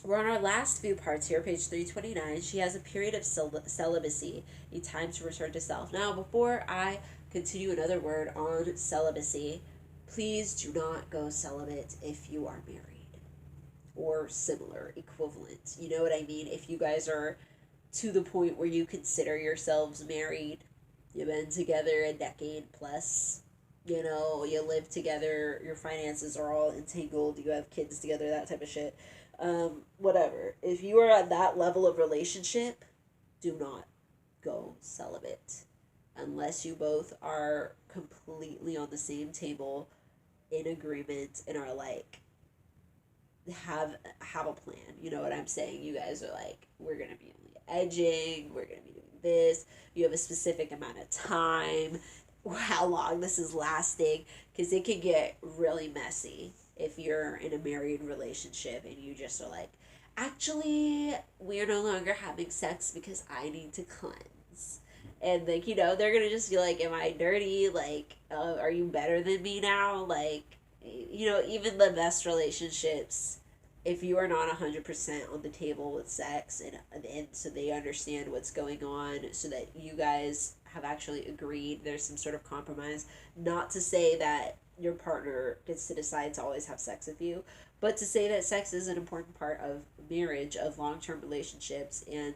we're on our last few parts here, page 329. She has a period of celibacy, a time to return to self. Now, before I continue another word on celibacy, please do not go celibate if you are married or similar, equivalent. You know what I mean? If you guys are to the point where you consider yourselves married, you've been together a decade plus, you live together, your finances are all entangled, you have kids together, that type of shit. Whatever. If you are at that level of relationship, do not go celibate unless you both are completely on the same table, in agreement, and are like have a plan. You know what I'm saying? You guys are like, we're gonna be only edging, we're gonna be doing this. You have a specific amount of time, how long this is lasting, because it can get really messy if you're in a married relationship and you just are like, actually, we're no longer having sex because I need to cleanse. And, like, they're going to just be like, am I dirty? Like, are you better than me now? Like, even the best relationships if you are not 100% on the table with sex, and so they understand what's going on, so that you guys have actually agreed, there's some sort of compromise, not to say that your partner gets to decide to always have sex with you, but to say that sex is an important part of marriage, of long-term relationships, and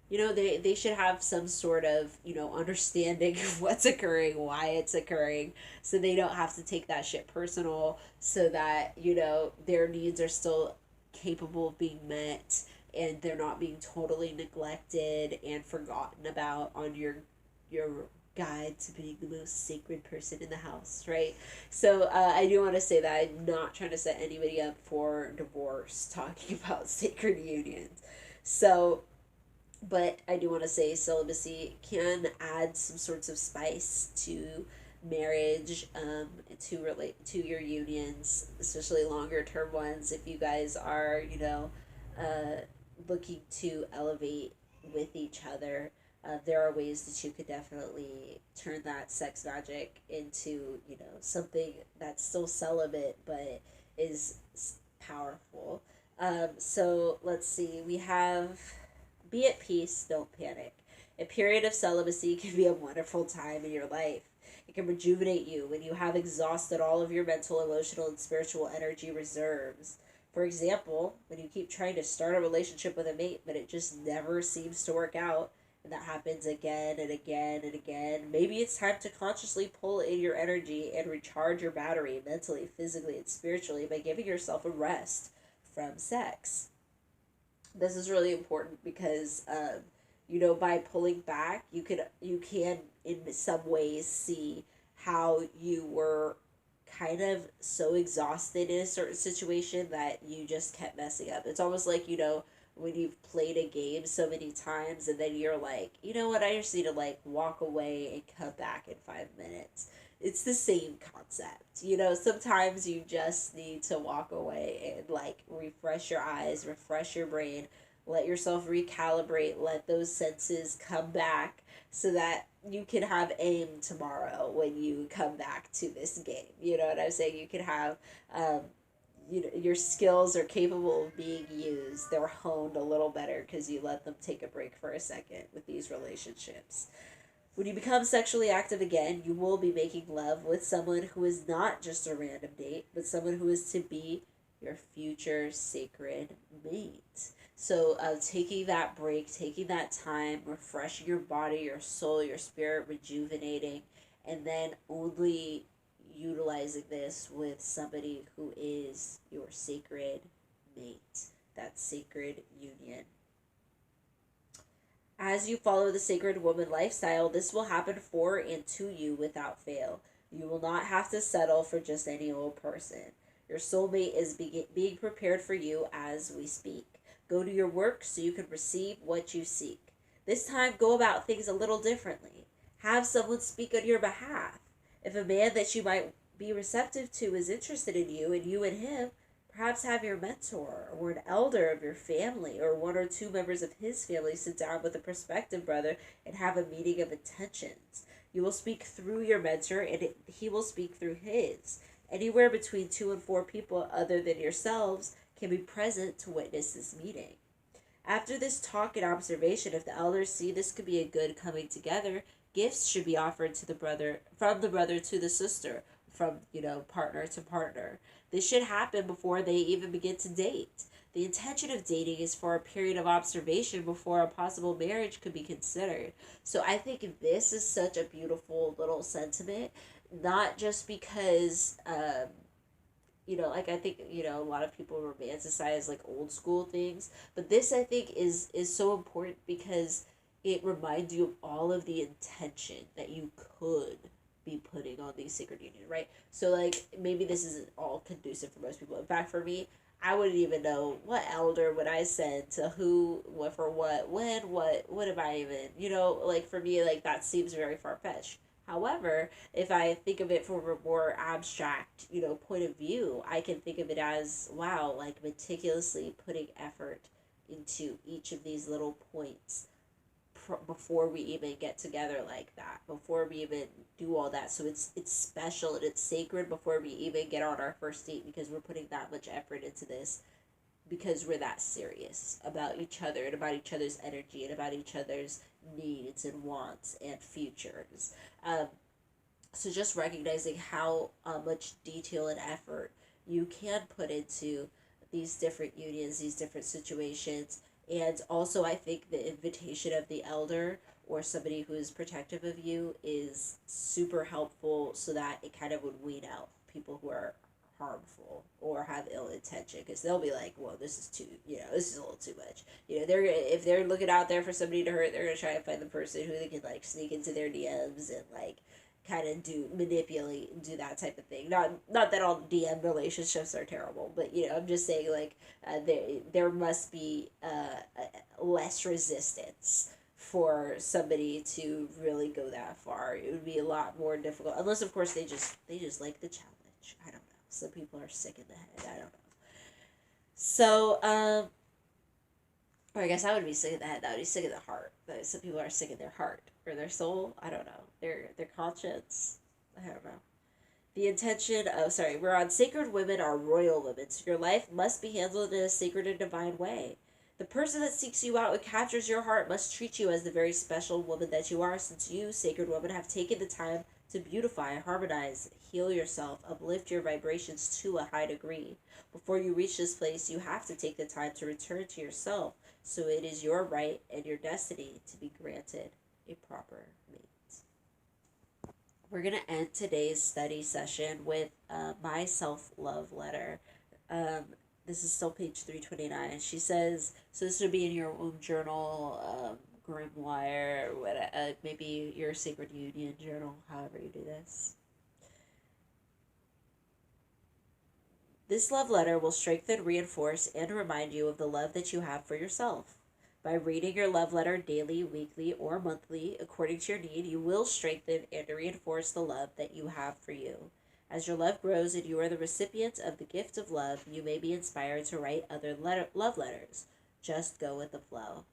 they should have some sort of understanding of what's occurring, why it's occurring, so they don't have to take that shit personal, so that their needs are still capable of being met, and they're not being totally neglected and forgotten about on your guide to being the most sacred person in the house, right? So I do want to say that I'm not trying to set anybody up for divorce talking about sacred unions. So, but I do want to say celibacy can add some sorts of spice to marriage, to relate to your unions, especially longer term ones. If you guys are, uh, looking to elevate with each other, there are ways that you could definitely turn that sex magic into, something that's still celibate but is powerful. So let's see. We have be at peace, don't panic. A period of celibacy can be a wonderful time in your life. It can rejuvenate you when you have exhausted all of your mental, emotional, and spiritual energy reserves. For example, when you keep trying to start a relationship with a mate, but it just never seems to work out, and that happens again and again and again, maybe it's time to consciously pull in your energy and recharge your battery mentally, physically, and spiritually by giving yourself a rest from sex. This is really important because by pulling back, you can in some ways see how you were kind of so exhausted in a certain situation that you just kept messing up. It's almost like, when you've played a game so many times and then you're like, you know what, I just need to like walk away and come back in 5 minutes. It's the same concept. Sometimes you just need to walk away and like refresh your eyes, refresh your brain, let yourself recalibrate, let those senses come back so that you can have aim tomorrow when you come back to this game. You know what I'm saying? You can have, your skills are capable of being used. They're honed a little better because you let them take a break for a second with these relationships. When you become sexually active again, you will be making love with someone who is not just a random date, but someone who is to be your future sacred mate. So, taking that break, taking that time, refreshing your body, your soul, your spirit, rejuvenating, and then only utilizing this with somebody who is your sacred mate, that sacred union. As you follow the sacred woman lifestyle, this will happen for and to you without fail. You will not have to settle for just any old person. Your soulmate is being prepared for you as we speak. Go to your work so you can receive what you seek. This time, go about things a little differently. Have someone speak on your behalf. If a man that you might be receptive to is interested in you and you in him, perhaps have your mentor or an elder of your family or one or two members of his family sit down with a prospective brother and have a meeting of intentions. You will speak through your mentor and he will speak through his. Anywhere between 2 and 4 people other than yourselves can be present to witness this meeting. After this talk and observation, if the elders see this could be a good coming together, gifts should be offered to the brother, from the brother to the sister, from partner to partner. This should happen before they even begin to date. The intention of dating is for a period of observation before a possible marriage could be considered. So I think this is such a beautiful little sentiment, not just because like I think a lot of people romanticize like old school things, but this I think is so important because it reminds you of all of the intention that you could be putting on these sacred union, right? So like maybe this isn't all conducive for most people. In fact, for me, I wouldn't even know what elder would I send to who, what for what, when, what am I even, like for me, like that seems very far-fetched. However, if I think of it from a more abstract, point of view, I can think of it as, wow, like meticulously putting effort into each of these little points before we even get together like that, before we even do all that. So it's special and it's sacred before we even get on our first date because we're putting that much effort into this because we're that serious about each other and about each other's energy and about each other's needs and wants and futures. So just recognizing how much detail and effort you can put into these different unions, these different situations. And also, I think the invitation of the elder or somebody who is protective of you is super helpful, so that it kind of would weed out people who are harmful or have ill intention, because they'll be like, well, this is too, this is a little too much. They're, if they're looking out there for somebody to hurt, they're gonna try and find the person who they can like sneak into their DMs and like kind of manipulate and do that type of thing. Not that all DM relationships are terrible, but I'm just saying, like, there must be less resistance for somebody to really go that far. It would be a lot more difficult, unless of course they just like the challenge. I don't know. Some people are sick in the head. I don't know. So or I guess I would be sick in the head. That would be sick in the heart. But some people are sick in their heart or their soul. I don't know. Their conscience. I don't know. The intention of, we're on Sacred Women Are Royal Women. So your life must be handled in a sacred and divine way. The person that seeks you out and captures your heart must treat you as the very special woman that you are, since you, sacred woman, have taken the time to beautify, harmonize, heal yourself, uplift your vibrations to a high degree. Before you reach this place, you have to take the time to return to yourself, so it is your right and your destiny to be granted a proper mate. We're going to end today's study session with my self-love letter. This is still page 329. She says, so this would be in your own journal, grimoire, maybe your sacred union journal, however you do this. This love letter will strengthen, reinforce, and remind you of the love that you have for yourself. By reading your love letter daily, weekly, or monthly, according to your need, you will strengthen and reinforce the love that you have for you. As your love grows and you are the recipient of the gift of love, you may be inspired to write other love letters. Just go with the flow.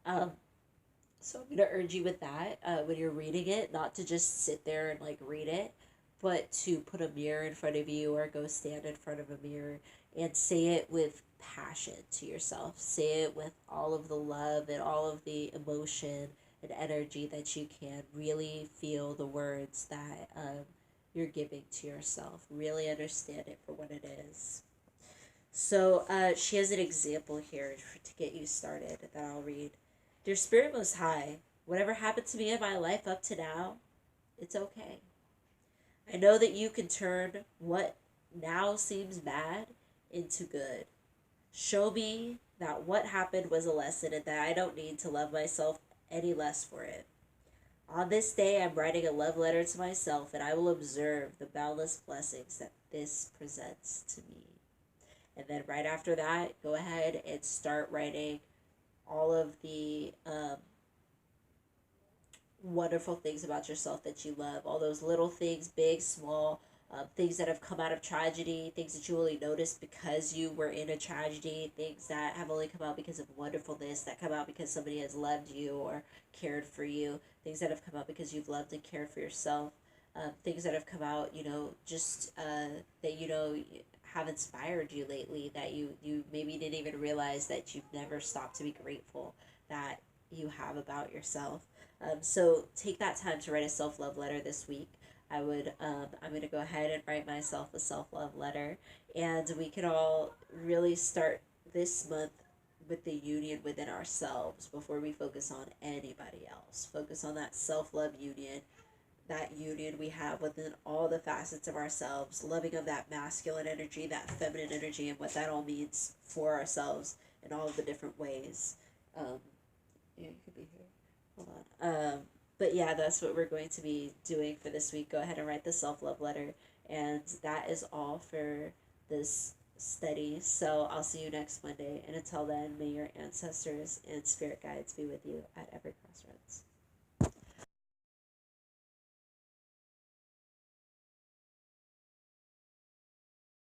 So I'm going to urge you with that, when you're reading it, not to just sit there and like read it, but to put a mirror in front of you or go stand in front of a mirror and say it with passion to yourself. Say it with all of the love and all of the emotion and energy that you can. Really feel the words that you're giving to yourself. Really understand it for what it is. So she has an example here to get you started that I'll read. Dear Spirit Most High, whatever happened to me in my life up to now, it's okay. I know that you can turn what now seems bad into good. Show me that what happened was a lesson and that I don't need to love myself any less for it. On this day, I'm writing a love letter to myself, and I will observe the boundless blessings that this presents to me. And then right after that, go ahead and start writing all of the wonderful things about yourself that you love. All those little things, big, small, things that have come out of tragedy, things that you only noticed because you were in a tragedy, things that have only come out because of wonderfulness, that come out because somebody has loved you or cared for you, things that have come out because you've loved and cared for yourself, things that have come out, just that, have inspired you lately, that you maybe didn't even realize that you've never stopped to be grateful that you have about yourself. So take that time to write a self-love letter this week. I'm going to go ahead and write myself a self-love letter, and we can all really start this month with the union within ourselves before we focus on anybody else. Focus on that self-love union, that union we have within all the facets of ourselves, loving of that masculine energy, that feminine energy, and what that all means for ourselves in all of the different ways. You could be here. Hold on. But yeah, that's what we're going to be doing for this week. Go ahead and write the self-love letter. And that is all for this study. So I'll see you next Monday. And until then, may your ancestors and spirit guides be with you at every crossroads.